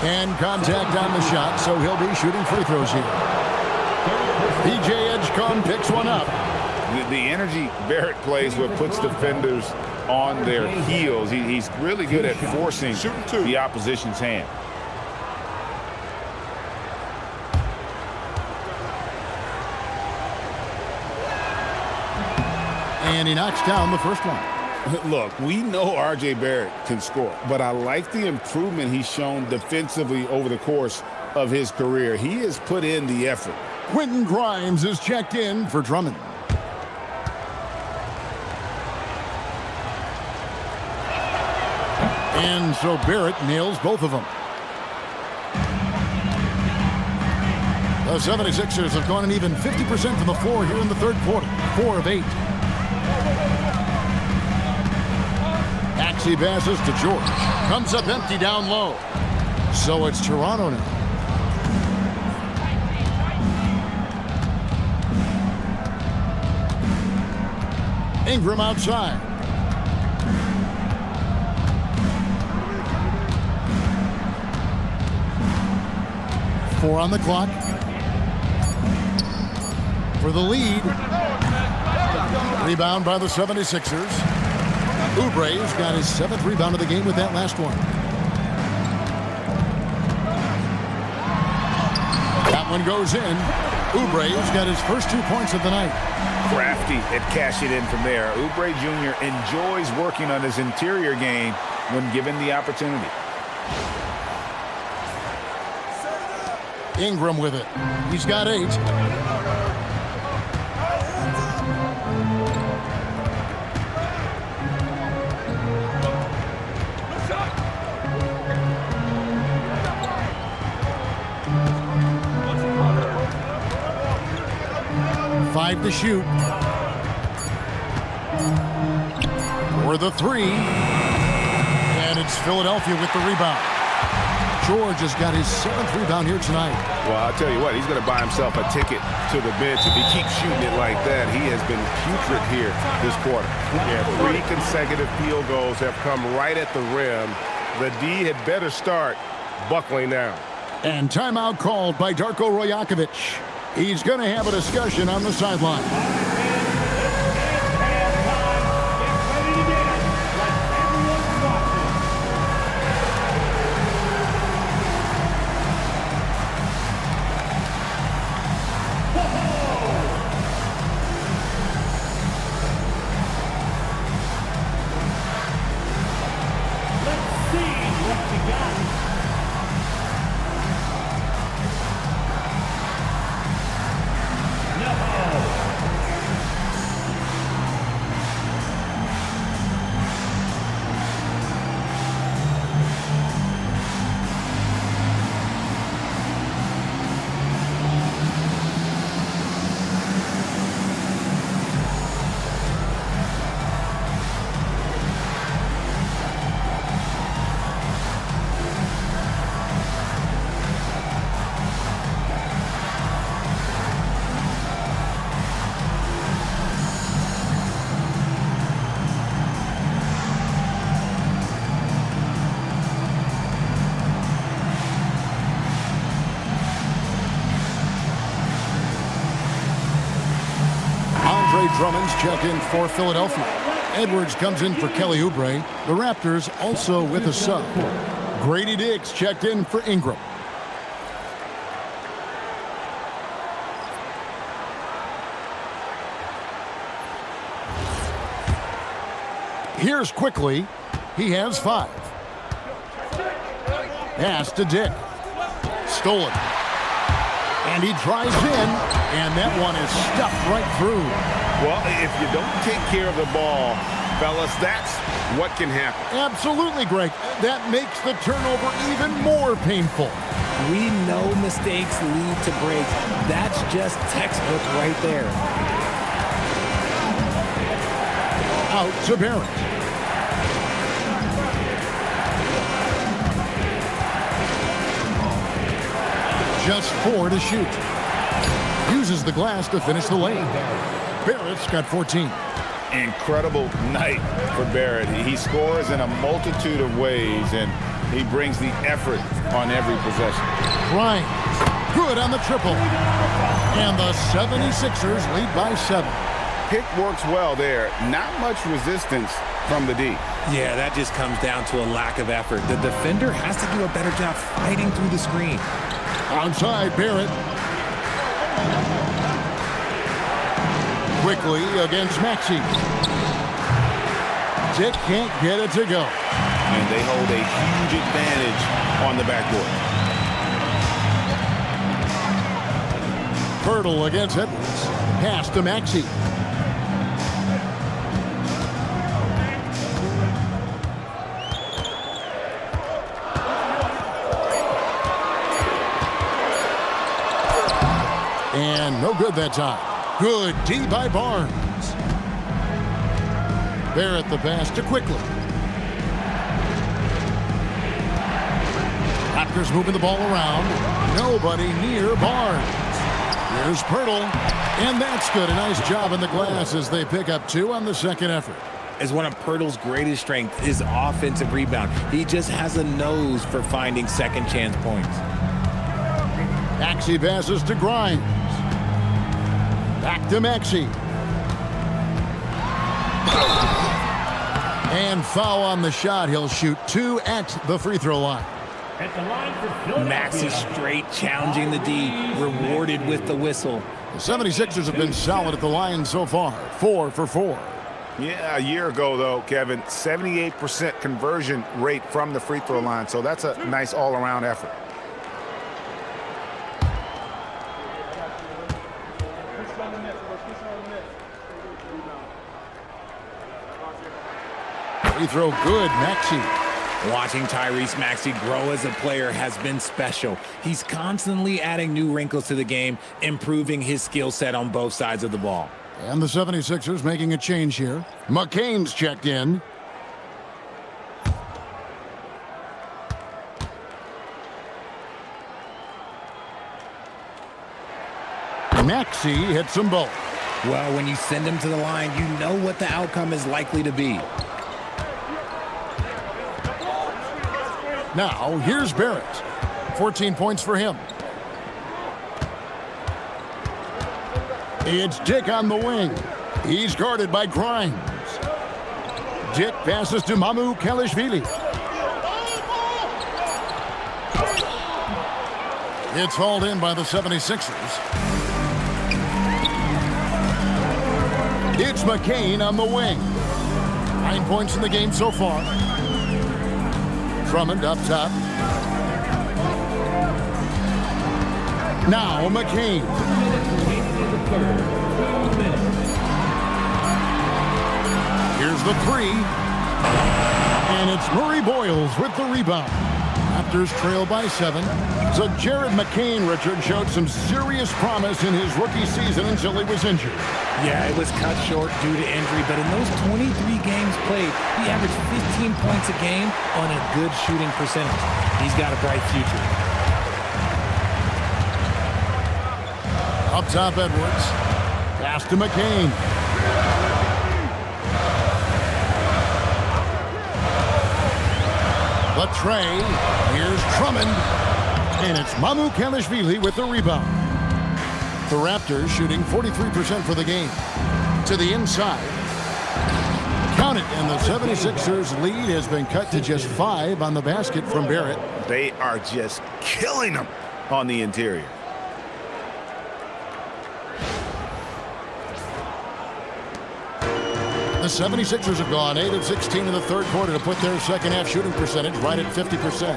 And contact on the shot, so he'll be shooting free throws here. PJ Edgecombe picks one up. The energy Barrett plays with puts defenders on their heels. He's really good at forcing the opposition's hand. And he knocks down the first one. Look, we know R.J. Barrett can score, but I like the improvement he's shown defensively over the course of his career. He has put in the effort. Quentin Grimes is checked in for Drummond. And so Barrett nails both of them. The 76ers have gone an even 50% from the floor here in the third quarter. 4 of 8. Maxey passes to George. Comes up empty down low. So it's Toronto now. Ingram outside. Four on the clock. For the lead. Rebound by the 76ers. Oubre's got his 7th rebound of the game with that last one. That one goes in. Oubre's got his first 2 points of the night. Crafty at cashing in from there. Oubre Jr. enjoys working on his interior game when given the opportunity. Ingram with it. He's got 8. Five to shoot. For the 3. And it's Philadelphia with the rebound. George has got his 7th rebound here tonight. Well, I'll tell you what, he's going to buy himself a ticket to the bench. If he keeps shooting it like that, he has been putrid here this quarter. Yeah, 3 consecutive field goals have come right at the rim. The D had better start buckling down. And timeout called by Darko Rajakovic. He's going to have a discussion on the sideline. Drummond's check in for Philadelphia. Edwards comes in for Kelly Oubre. The Raptors also with a sub. Grady Diggs checked in for Ingram. Here's Quickley. He has 5. Pass to Dick. Stolen. And he drives in, and that one is stuffed right through. Well, if you don't take care of the ball, fellas, that's what can happen. Absolutely, Greg. That makes the turnover even more painful. We know mistakes lead to breaks. That's just textbook right there. Out to Barrett. Just 4 to shoot. Uses the glass to finish the lane. Barrett's got 14. Incredible night for Barrett. He scores in a multitude of ways, and he brings the effort on every possession. Grimes, good on the triple. And the 76ers lead by 7. Pick works well there. Not much resistance from the D. Yeah, that just comes down to a lack of effort. The defender has to do a better job fighting through the screen. Outside, Barrett. Quickley against Maxey. Dick can't get it to go. And they hold a huge advantage on the backboard. Poeltl against Edwards. Pass to Maxey. And no good that time. Good D by Barnes. Barrett the pass to Quickley. Raptors moving the ball around. Nobody near Barnes. Here's Poeltl. And that's good. A nice job in the glass as they pick up 2 on the second effort. Is one of Poeltl's greatest strengths is offensive rebound. He just has a nose for finding second chance points. Maxey passes to Grimes. Back to Maxey. And foul on the shot. He'll shoot 2 at the free throw line. At the line for Philadelphia. Maxey straight challenging the D, rewarded with the whistle. The 76ers have been solid at the line so far. 4 for 4. Yeah, a year ago, though, Kevin, 78% conversion rate from the free throw line. So that's a nice all-around effort. Free throw good, Maxey. Watching Tyrese Maxey grow as a player has been special. He's constantly adding new wrinkles to the game, improving his skill set on both sides of the ball. And the 76ers making a change here. McCain's checked in. Maxey hits them both. Well, when you send him to the line, you know what the outcome is likely to be. Now, here's Barrett. 14 points for him. It's Dick on the wing. He's guarded by Grimes. Dick passes to Mamu Kelishvili. It's hauled in by the 76ers. It's McCain on the wing. 9 points in the game so far. Drummond up top. Now McCain. Here's the 3. And it's Murray Boyles with the rebound. Raptors trail by 7. So Jared McCain, Richard, showed some serious promise in his rookie season until he was injured. Yeah, it was cut short due to injury, but in those 23 games played, he averaged 15 points a game on a good shooting percentage. He's got a bright future. Up top, Edwards. Pass to McCain. The tray. Here's Drummond. And it's Mamu Kelishvili with the rebound. The Raptors shooting 43% for the game. To the inside. Count it, and the 76ers lead has been cut to just 5 on the basket from Barrett. They are just killing them on the interior. The 76ers have gone 8 of 16 in the third quarter to put their second half shooting percentage right at 50%.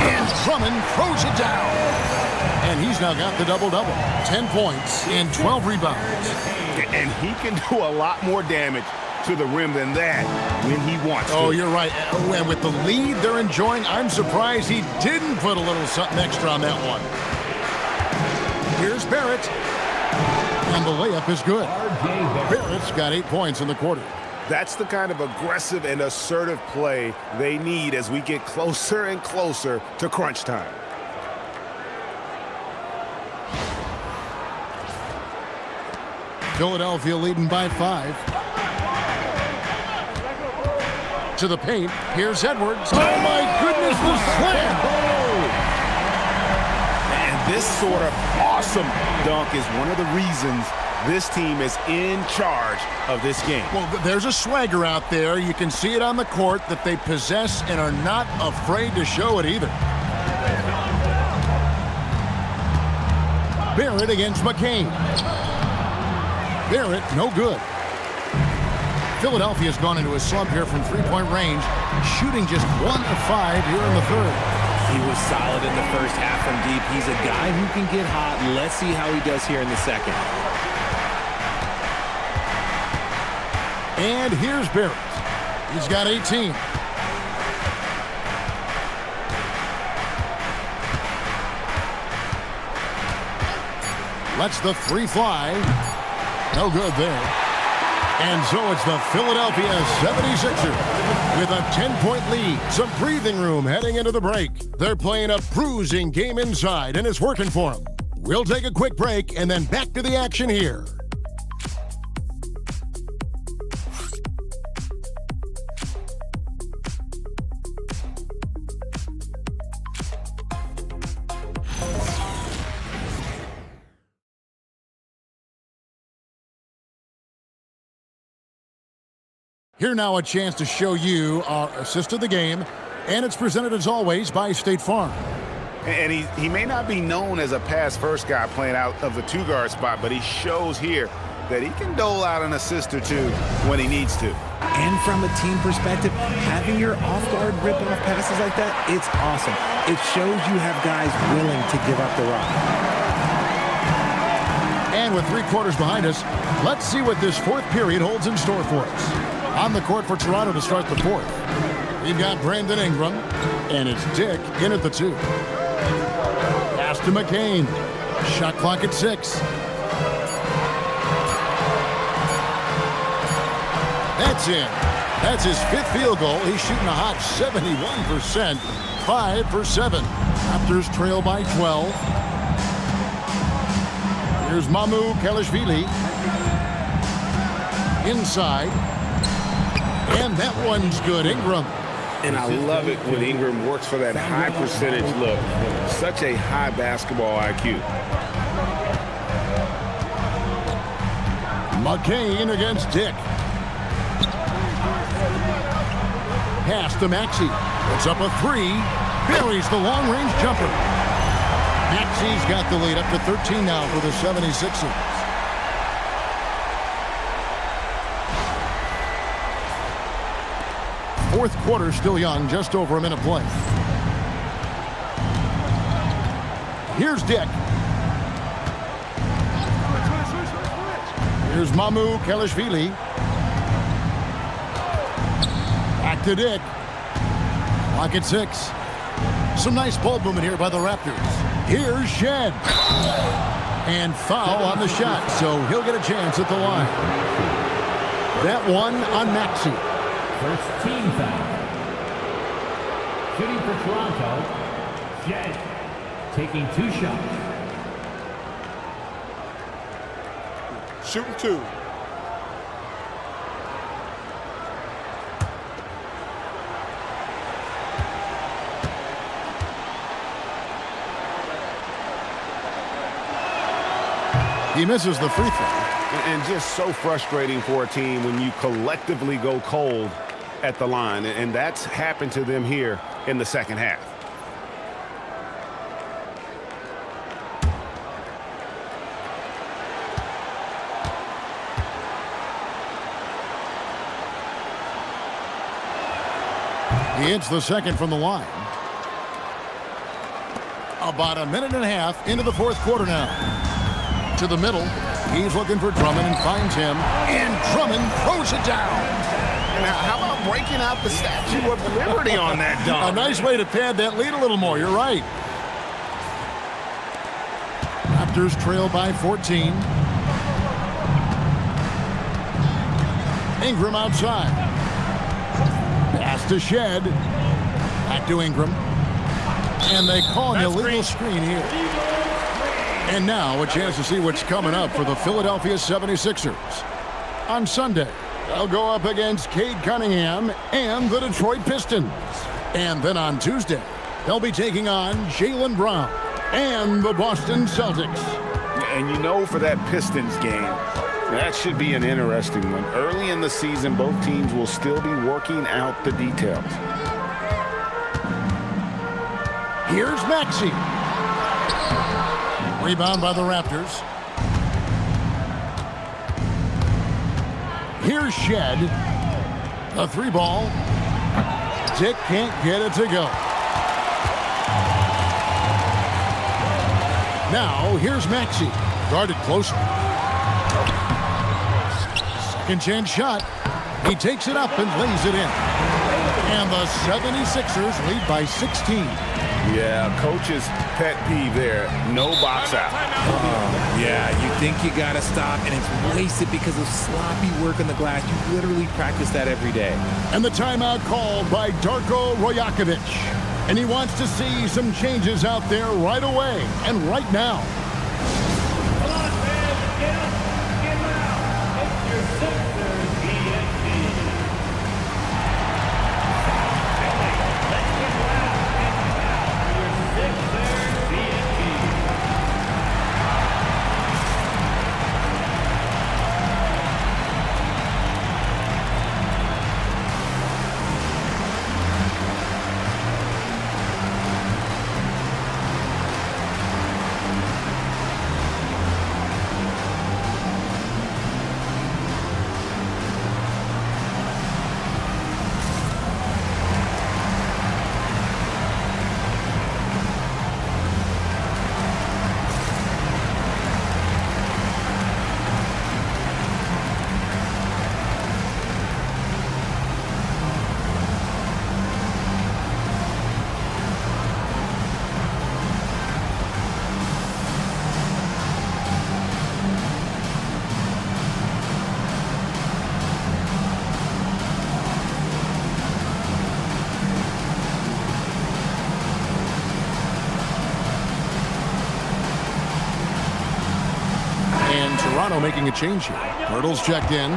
And Drummond throws it down. And he's now got the double-double. 10 points and 12 rebounds. And he can do a lot more damage to the rim than that when he wants to. Oh, you're right. And with the lead they're enjoying, I'm surprised he didn't put a little something extra on that one. Here's Barrett. And the layup is good. Barrett's got 8 points in the quarter. That's the kind of aggressive and assertive play they need as we get closer and closer to crunch time. Philadelphia leading by 5. To the paint. Here's Edwards. Oh, my goodness, the slam. And this sort of awesome dunk is one of the reasons this team is in charge of this game. Well, there's a swagger out there. You can see it on the court that they possess and are not afraid to show it either. Barrett against McCain. Barrett, no good. Philadelphia's gone into a slump here from three-point range, shooting just 1 of 5 here in the third. He was solid in the first half from deep. He's a guy who can get hot. Let's see how he does here in the second. And here's Barrett. He's got 18. Lets the three fly. No good there. And so it's the Philadelphia 76ers with a 10-point lead. Some breathing room heading into the break. They're playing a bruising game inside, and it's working for them. We'll take a quick break and then back to the action here. Here now, a chance to show you our assist of the game, and it's presented as always by State Farm. And he may not be known as a pass-first guy playing out of the two-guard spot, but he shows here that he can dole out an assist or two when he needs to. And from a team perspective, having your off-guard rip-off passes like that, it's awesome. It shows you have guys willing to give up the rock. And with 3 quarters behind us, let's see what this fourth period holds in store for us. On the court for Toronto to start the fourth, we've got Brandon Ingram, and it's Dick in at the 2. Pass to McCain. Shot clock at 6. That's in. That's his 5th field goal. He's shooting a hot 71%. 5 for 7. Raptors trail by 12. Here's Mamu Kelishvili. Inside. And that one's good. Ingram. And I love it when Ingram works for that high percentage look. Such a high basketball IQ. McCain against Dick. Pass to Maxey. Puts up a 3. Buries the long-range jumper. Maxey's got the lead up to 13 now for the 76ers. Fourth quarter still young, just over a minute play. Here's Dick. Here's Mamu Kelishvili. Back to Dick. Clock at 6. Some nice ball movement here by the Raptors. Here's Shed. And foul on the shot, so he'll get a chance at the line. That one on Maxey. First team foul. Shooting for Toronto, Jed taking 2 shots. Shooting 2. He misses the free throw. And just so frustrating for a team when you collectively go cold at the line. And that's happened to them here in the second half. He hits the second from the line. About a minute and a half into the fourth quarter now. To the middle. He's looking for Drummond and finds him. And Drummond throws it down. Now, how about breaking out the Statue of Liberty on that dunk? A nice way to pad that lead a little more. You're right. Raptors trail by 14. Ingram outside. Pass to Shed. Back to Ingram. And they call an illegal screen here. And now a chance to see what's coming up for the Philadelphia 76ers. On Sunday, they'll go up against Cade Cunningham and the Detroit Pistons. And then on Tuesday, they'll be taking on Jaylen Brown and the Boston Celtics. And you know, for that Pistons game, that should be an interesting one. Early in the season, both teams will still be working out the details. Here's Maxey. Rebound by the Raptors. Here's Shed. A 3-ball. Dick can't get it to go. Now, here's Maxey. Guarded closer. Second chance shot. He takes it up and lays it in. And the 76ers lead by 16. Yeah, coach's pet peeve there. No box out. Yeah, you think you got to stop, and it's wasted because of sloppy work on the glass. You literally practice that every day. And the timeout called by Darko Rajakovic. And he wants to see some changes out there right away and right now. Come on, fans, get up, get loud. It's your Sixers ENT. Let's get loud and loud for your Sixers ENT. Toronto making a change here. Poeltl's checked in.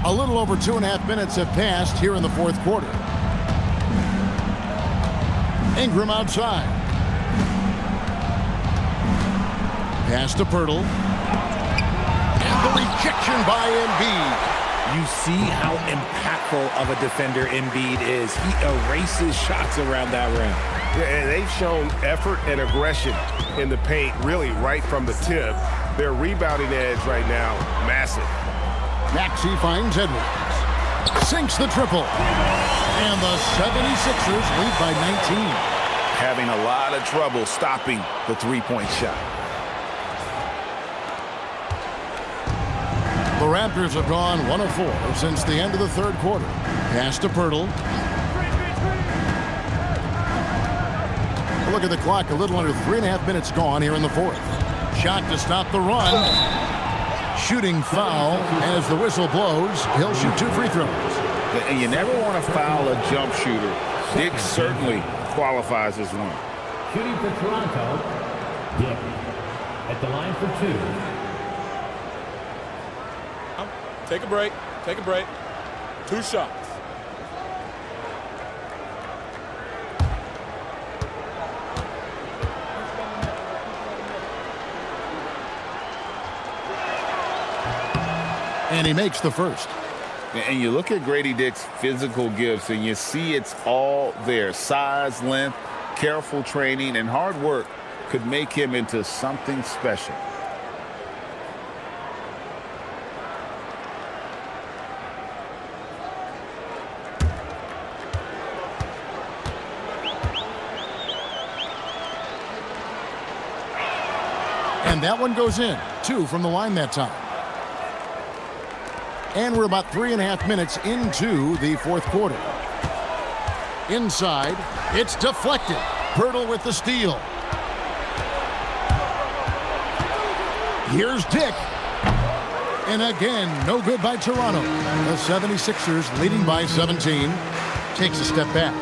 A little over 2.5 minutes have passed here in the fourth quarter. Ingram outside. Pass to Poeltl. And the rejection by Embiid. You see how impactful of a defender Embiid is. He erases shots around that rim. Yeah, and they've shown effort and aggression in the paint, really right from the tip. Their rebounding edge right now, massive. Maxey finds Edwards. Sinks the triple. And the 76ers lead by 19. Having a lot of trouble stopping the three-point shot. The Raptors have gone 1 of 4 since the end of the third quarter. Pass to Poeltl. Look at the clock. A little under 3.5 minutes gone here in the fourth. Shot to stop the run. Shooting foul as the whistle blows. He'll shoot 2 free throws. And you never want to foul a jump shooter. Dick certainly qualifies as one. Shooting for Toronto, Dick at the line for 2. Take a break. Take a break. 2 shots. And he makes the first. And you look at Grady Dick's physical gifts, and you see it's all there. Size, length, careful training, and hard work could make him into something special. And that one goes in. 2 from the line that time. And we're about 3.5 minutes into the fourth quarter. Inside, it's deflected. Poeltl with the steal. Here's Dick. And again, no good by Toronto. The 76ers leading by 17. Takes a step back.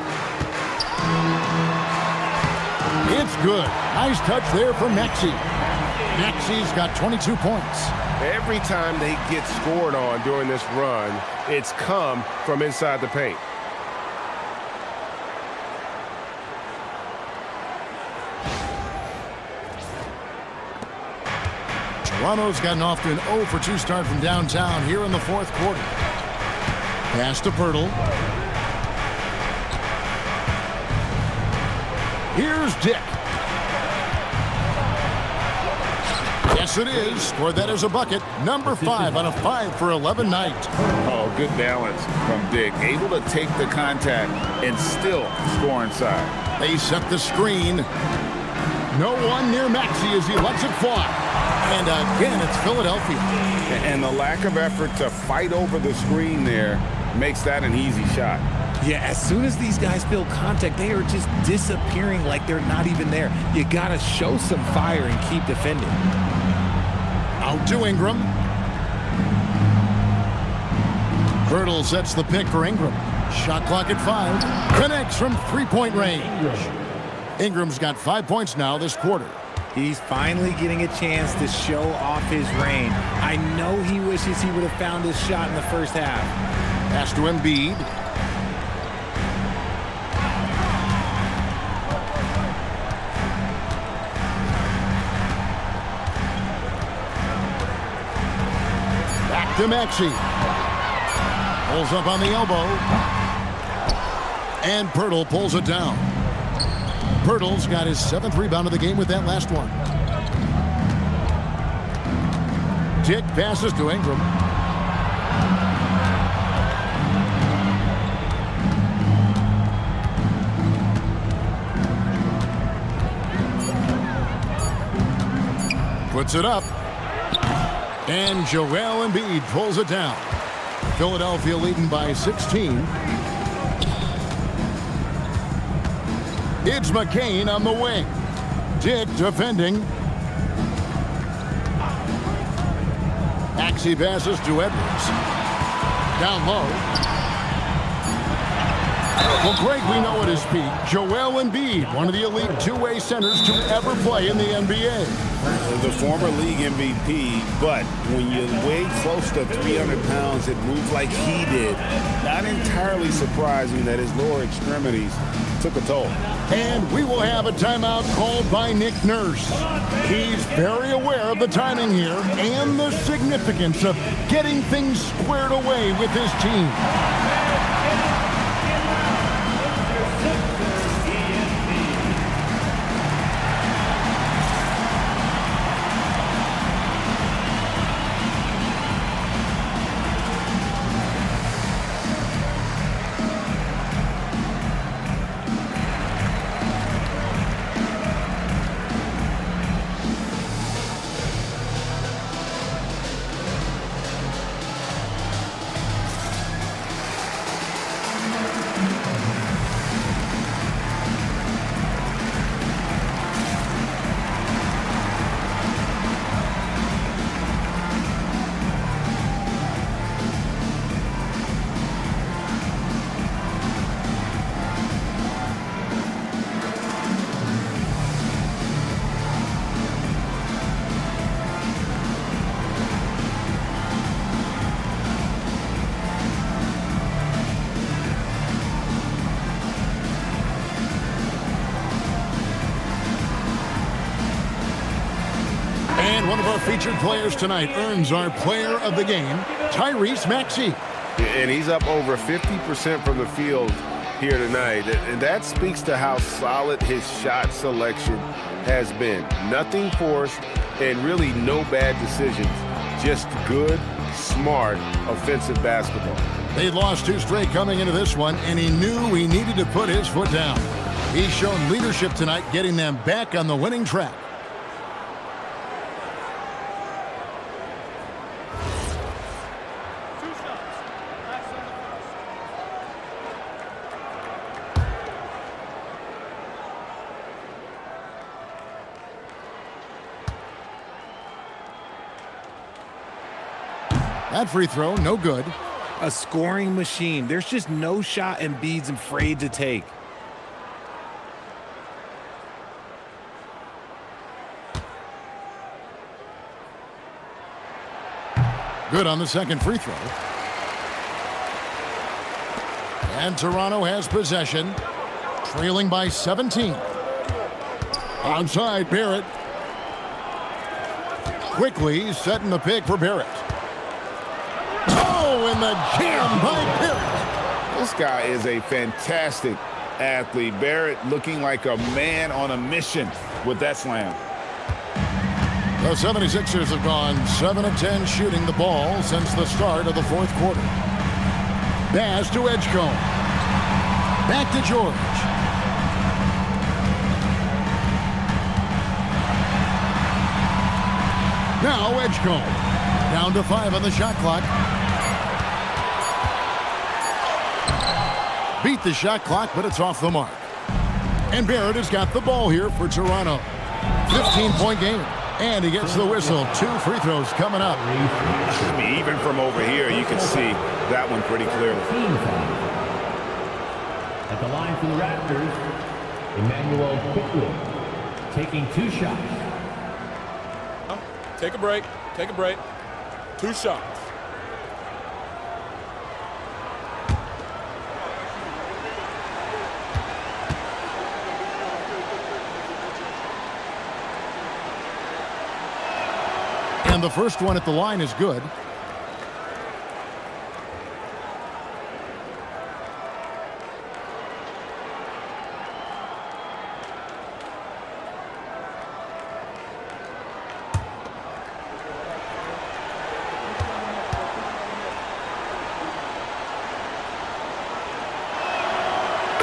It's good. Nice touch there from Maxey. Maxey's got 22 points. Every time they get scored on during this run, it's come from inside the paint. Toronto's gotten off to an 0 for 2 start from downtown here in the fourth quarter. Pass to Poeltl. Here's Dick. Yes, it is. Scored that as a bucket. Number 5 on a 5 for 11 night. Oh, good balance from Dick. Able to take the contact and still score inside. They set the screen. No one near Maxey as he lets it fly. And again, it's Philadelphia. And the lack of effort to fight over the screen there makes that an easy shot. Yeah, as soon as these guys feel contact, they are just disappearing like they're not even there. You got to show some fire and keep defending. Out to Ingram. Poeltl sets the pick for Ingram. Shot clock at 5. Connects from three-point range. Ingram's got 5 points now this quarter. He's finally getting a chance to show off his range. I know he wishes he would have found his shot in the first half. Pass to Embiid. Back to Maxey. Pulls up on the elbow. And Poeltl pulls it down. Poeltl's got his 7th rebound of the game with that last one. Dick passes to Ingram. Puts it up. And Joel Embiid pulls it down. Philadelphia leading by 16. It's McCain on the wing. Dick defending. Maxey passes to Edwards. Down low. Well, Greg, we know at his peak, Joel Embiid, one of the elite two-way centers to ever play in the NBA. The former league MVP, but when you weigh close to 300 pounds, it moves like he did. Not entirely surprising that his lower extremities took a toll. And we will have a timeout called by Nick Nurse. He's very aware of the timing here and the significance of getting things squared away with his team. One of our featured players tonight earns our player of the game, Tyrese Maxey. And he's up over 50% from the field here tonight. And that speaks to how solid his shot selection has been. Nothing forced and really no bad decisions. Just good, smart, offensive basketball. They lost 2 straight coming into this one, and he knew he needed to put his foot down. He's shown leadership tonight, getting them back on the winning track. That free throw, no good. A scoring machine. There's just no shot Embiid's afraid to take. Good on the second free throw. And Toronto has possession, trailing by 17. Outside, Barrett. Quickley setting the pick for Barrett. Oh, and the jam by Barrett. This guy is a fantastic athlete. Barrett looking like a man on a mission with that slam. The 76ers have gone 7 of 10 shooting the ball since the start of the fourth quarter. Pass to Edgecombe. Back to George. Now Edgecombe. Down to 5 on the shot clock. Beat the shot clock, but it's off the mark. And Barrett has got the ball here for Toronto. 15-point game. And he gets the whistle. 2 free throws coming up. I mean, even from over here, you can see that one pretty clearly. At the line for the Raptors, Immanuel Quickley taking 2 shots. Take a break. Take a break. 2 shots. And the first one at the line is good.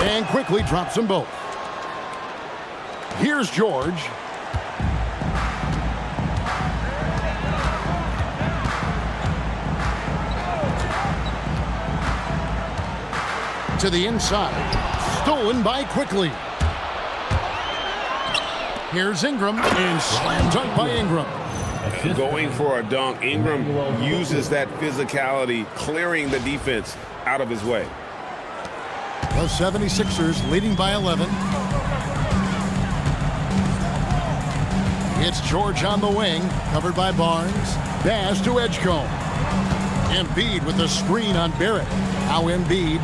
And Quickley drops them both. Here's George. To the inside. Stolen by Quickley. Here's Ingram. And slam dunk by Ingram. Going for a dunk. Ingram uses that physicality, clearing the defense out of his way. The 76ers leading by 11. It's George on the wing, covered by Barnes. Pass to Edgecombe. Embiid with the screen on Barrett. Now Embiid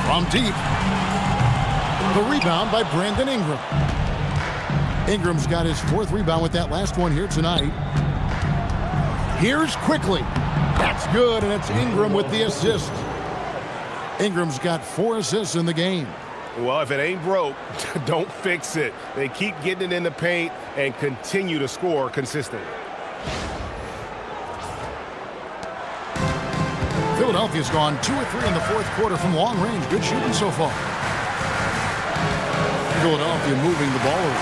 from deep. The rebound by Brandon Ingram. Ingram's got his 4th rebound with that last one here tonight. Here's Quickley. That's good, and it's Ingram with the assist. Ingram's got 4 assists in the game. Well, if it ain't broke, don't fix it. They keep getting it in the paint and continue to score consistently. Philadelphia's gone 2 of 3 in the fourth quarter from long range. Good shooting so far. Philadelphia moving the ball over.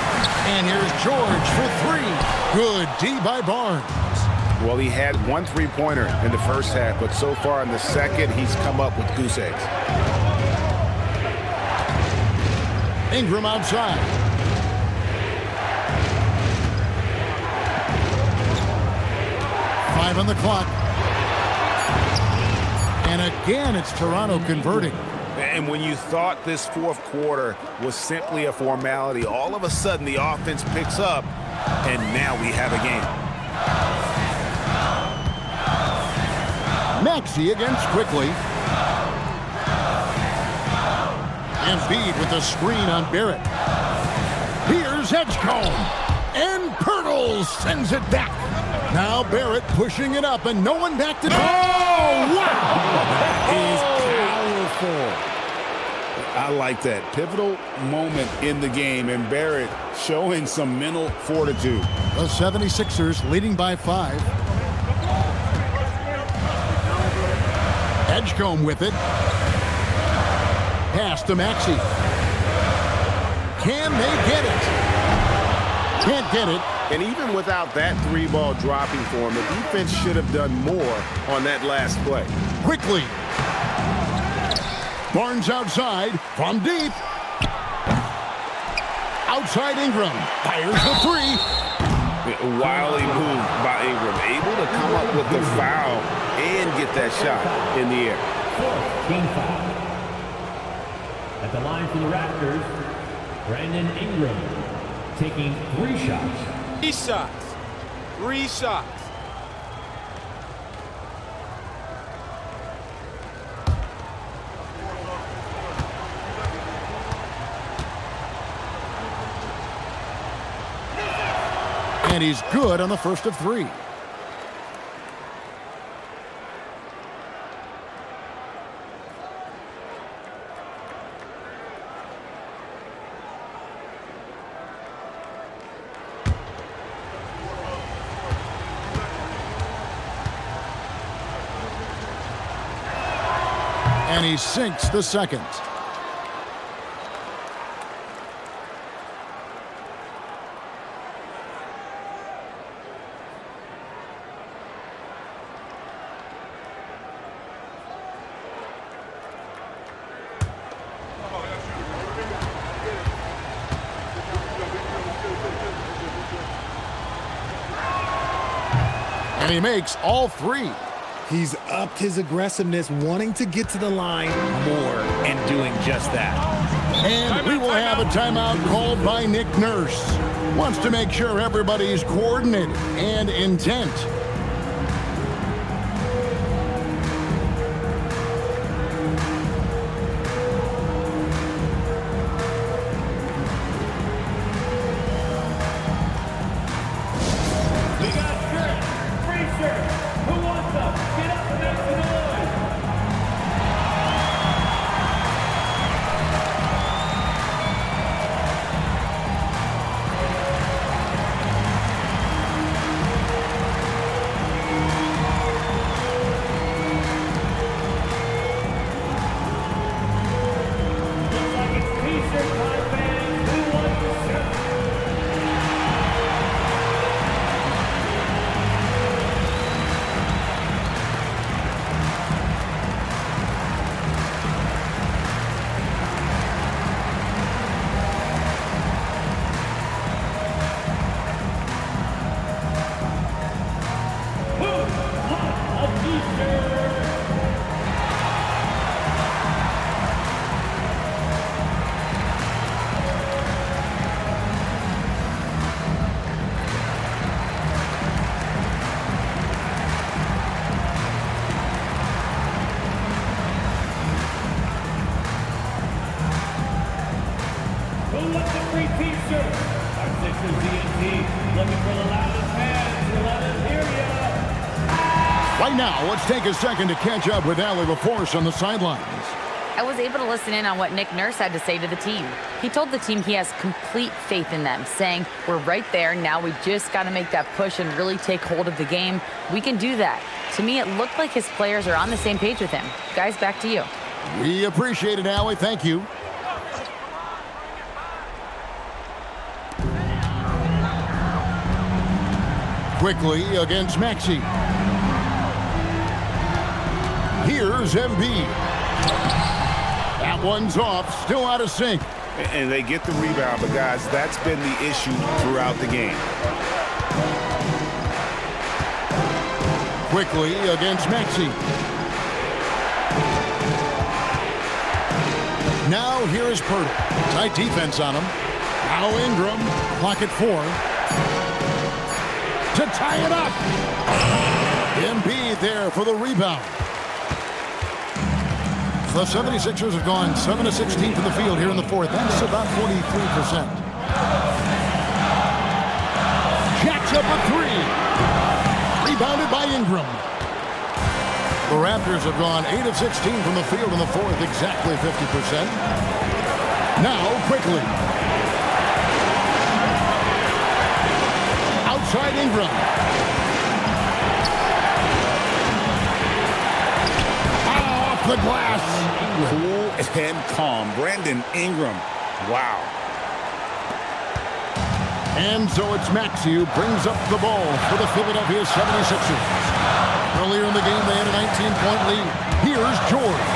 And here's George for 3. Good D by Barnes. Well, he had 1 3-pointer in the first half, but so far in the second, he's come up with goose eggs. Ingram outside. Five on the clock. And again, it's Toronto converting. And when you thought this fourth quarter was simply a formality, all of a sudden the offense picks up, and now we have a game. Maxey against Quickley. Embiid with the screen on Barrett. Here's Edgecombe. And Poeltl sends it back. Now Barrett pushing it up, and no one back to... Oh, wow! That is powerful. I like that. Pivotal moment in the game, and Barrett showing some mental fortitude. The 76ers leading by 5. Edgecombe with it. Pass to Maxey. Can they get it? Can't get it. And even without that 3-ball dropping for him, the defense should have done more on that last play. Quickley. Barnes outside from deep. Outside Ingram. Fires the 3. Wily move by Ingram. Able to come up with the foul and get that shot in the air. 4th team foul. At the line for the Raptors, Brandon Ingram taking 3 shots. 3 shots. 3 shots. And he's good on the first of 3. And he sinks the second. And he makes all three. He's upped his aggressiveness, wanting to get to the line more and doing just that. And we will have a timeout called by Nick Nurse. Wants to make sure everybody's coordinated and intent. Right now, let's take a second to catch up with Allie LaForce on the sidelines. I was able to listen in on what Nick Nurse had to say to the team. He told the team he has complete faith in them, saying, we're right there, now we just got to make that push and really take hold of the game. We can do that. To me, it looked like his players are on the same page with him. Guys, back to you. We appreciate it, Allie. Thank you. Quickley against Maxey. Here's Embiid. That one's off, still out of sync. And they get the rebound, but guys, that's been the issue throughout the game. Quickley against Maxey. Now here is Poeltl. Tight defense on him. Now Ingram, clock at 4. To tie it up. Embiid there for the rebound. The 76ers have gone 7 of 16 from the field here in the fourth. That's about 43%. Jacks up a 3. Rebounded by Ingram. The Raptors have gone 8 of 16 from the field in the fourth, exactly 50%. Now Quickley. Outside Ingram. Off the glass. Cool and calm. Brandon Ingram. Wow. And so it's Maxey who brings up the ball for the Philadelphia 76ers. Earlier in the game, they had a 19-point lead. Here's George.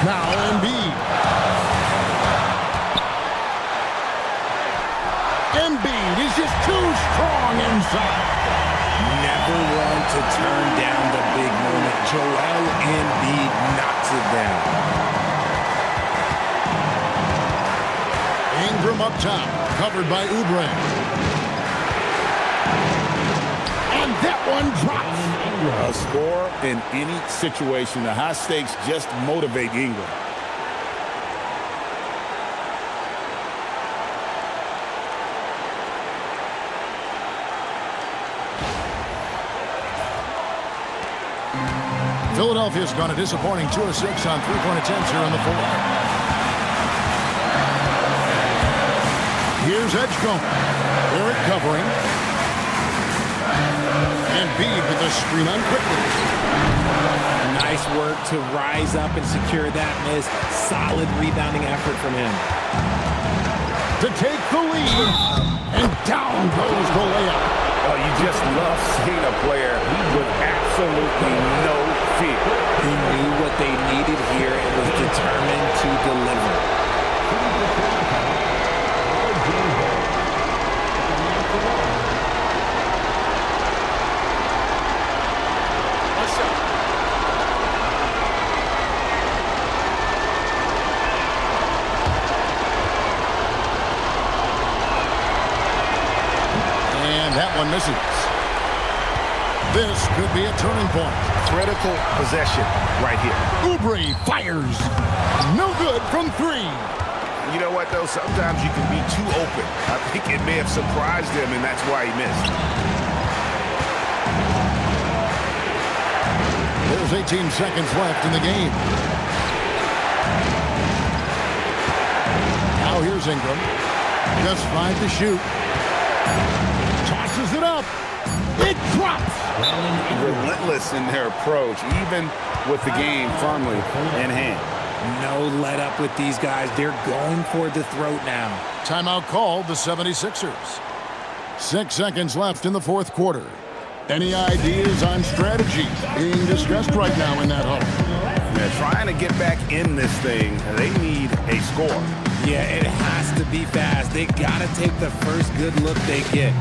Now Embiid. Embiid is just too strong inside. Never want to turn down the big moment. Joel Embiid knocks it down. Ingram up top, covered by Oubre. And that one drops. A score in any situation. The high stakes just motivate Ingram. Philadelphia's gone a disappointing 2 of 6 on three-point attempts here in the fourth. Here's Edgecombe. Barrett covering. Embiid with the screen on Quickley. Nice work to rise up and secure that miss. Solid rebounding effort from him. To take the lead, and down goes the layup. Oh, you just love seeing a player with absolutely no fear. He knew what they needed here and was determined to deliver. That one misses. This could be a turning point. Critical possession right here. Oubre fires. No good from three. You know what, though? Sometimes you can be too open. I think it may have surprised him, and that's why he missed. There's 18 seconds left in the game. Now here's Ingram. Just 5 to shoot. Tosses it up. It drops. Relentless in their approach, even with the game firmly in hand. No let up with these guys. They're going for the throat now. Timeout called the 76ers. 6 seconds left in the fourth quarter. Any ideas on strategy being discussed right now in that huddle? They're trying to get back in this thing. They need a score. Yeah, it has to be fast. They got to take the first good look they get.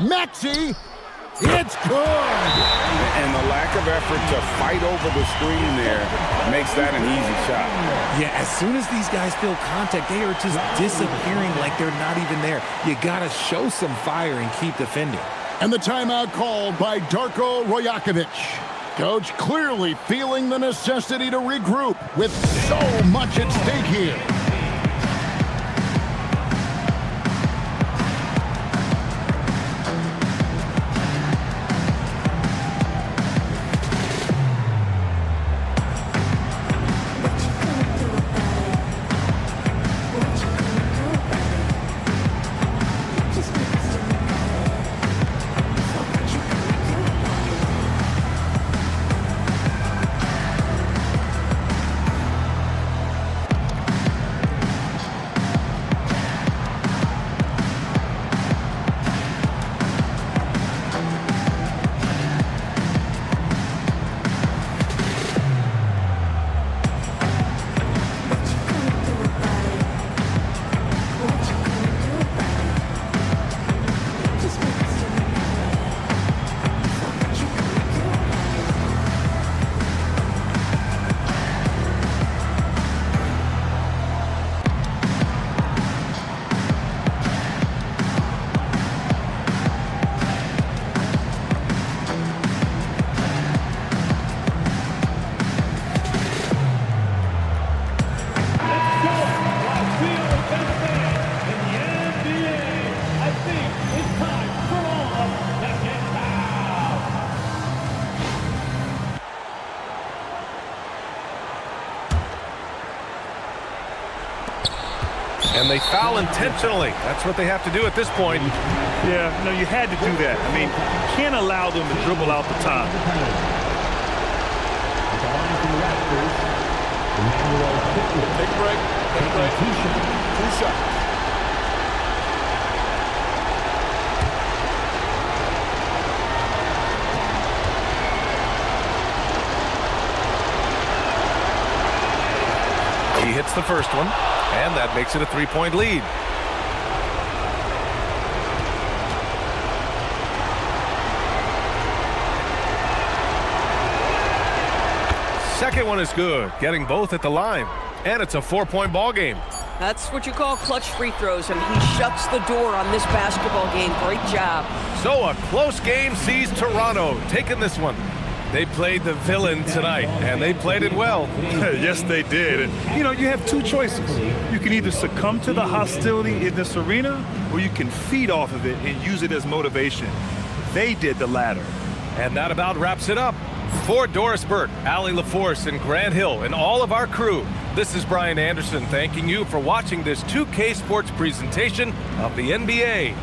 Maxey, it's good. And the lack of effort to fight over the screen there makes that an easy shot. Yeah, as soon as these guys feel contact, they are just disappearing like they're not even there. You got to show some fire and keep defending. And the timeout called by Darko Rajakovic. Coach clearly feeling the necessity to regroup with so much at stake here. And they foul intentionally. That's what they have to do at this point. Yeah, no, you had to do that. I mean, you can't allow them to dribble out the top. Take a break. Take a break. Two shots. He hits the first one, and that makes it a 3-point lead. Second one is good, getting both at the line. And it's a 4-point ball game. That's what you call clutch free throws, and he shuts the door on this basketball game. Great job. So a close game sees Toronto taking this one. They played the villain tonight, and they played it well. Yes, they did. And, you know, you have two choices. You can either succumb to the hostility in this arena, or you can feed off of it and use it as motivation. They did the latter. And that about wraps it up. For Doris Burke, Allie LaForce, and Grant Hill, and all of our crew, this is Brian Anderson thanking you for watching this 2K Sports presentation of the NBA.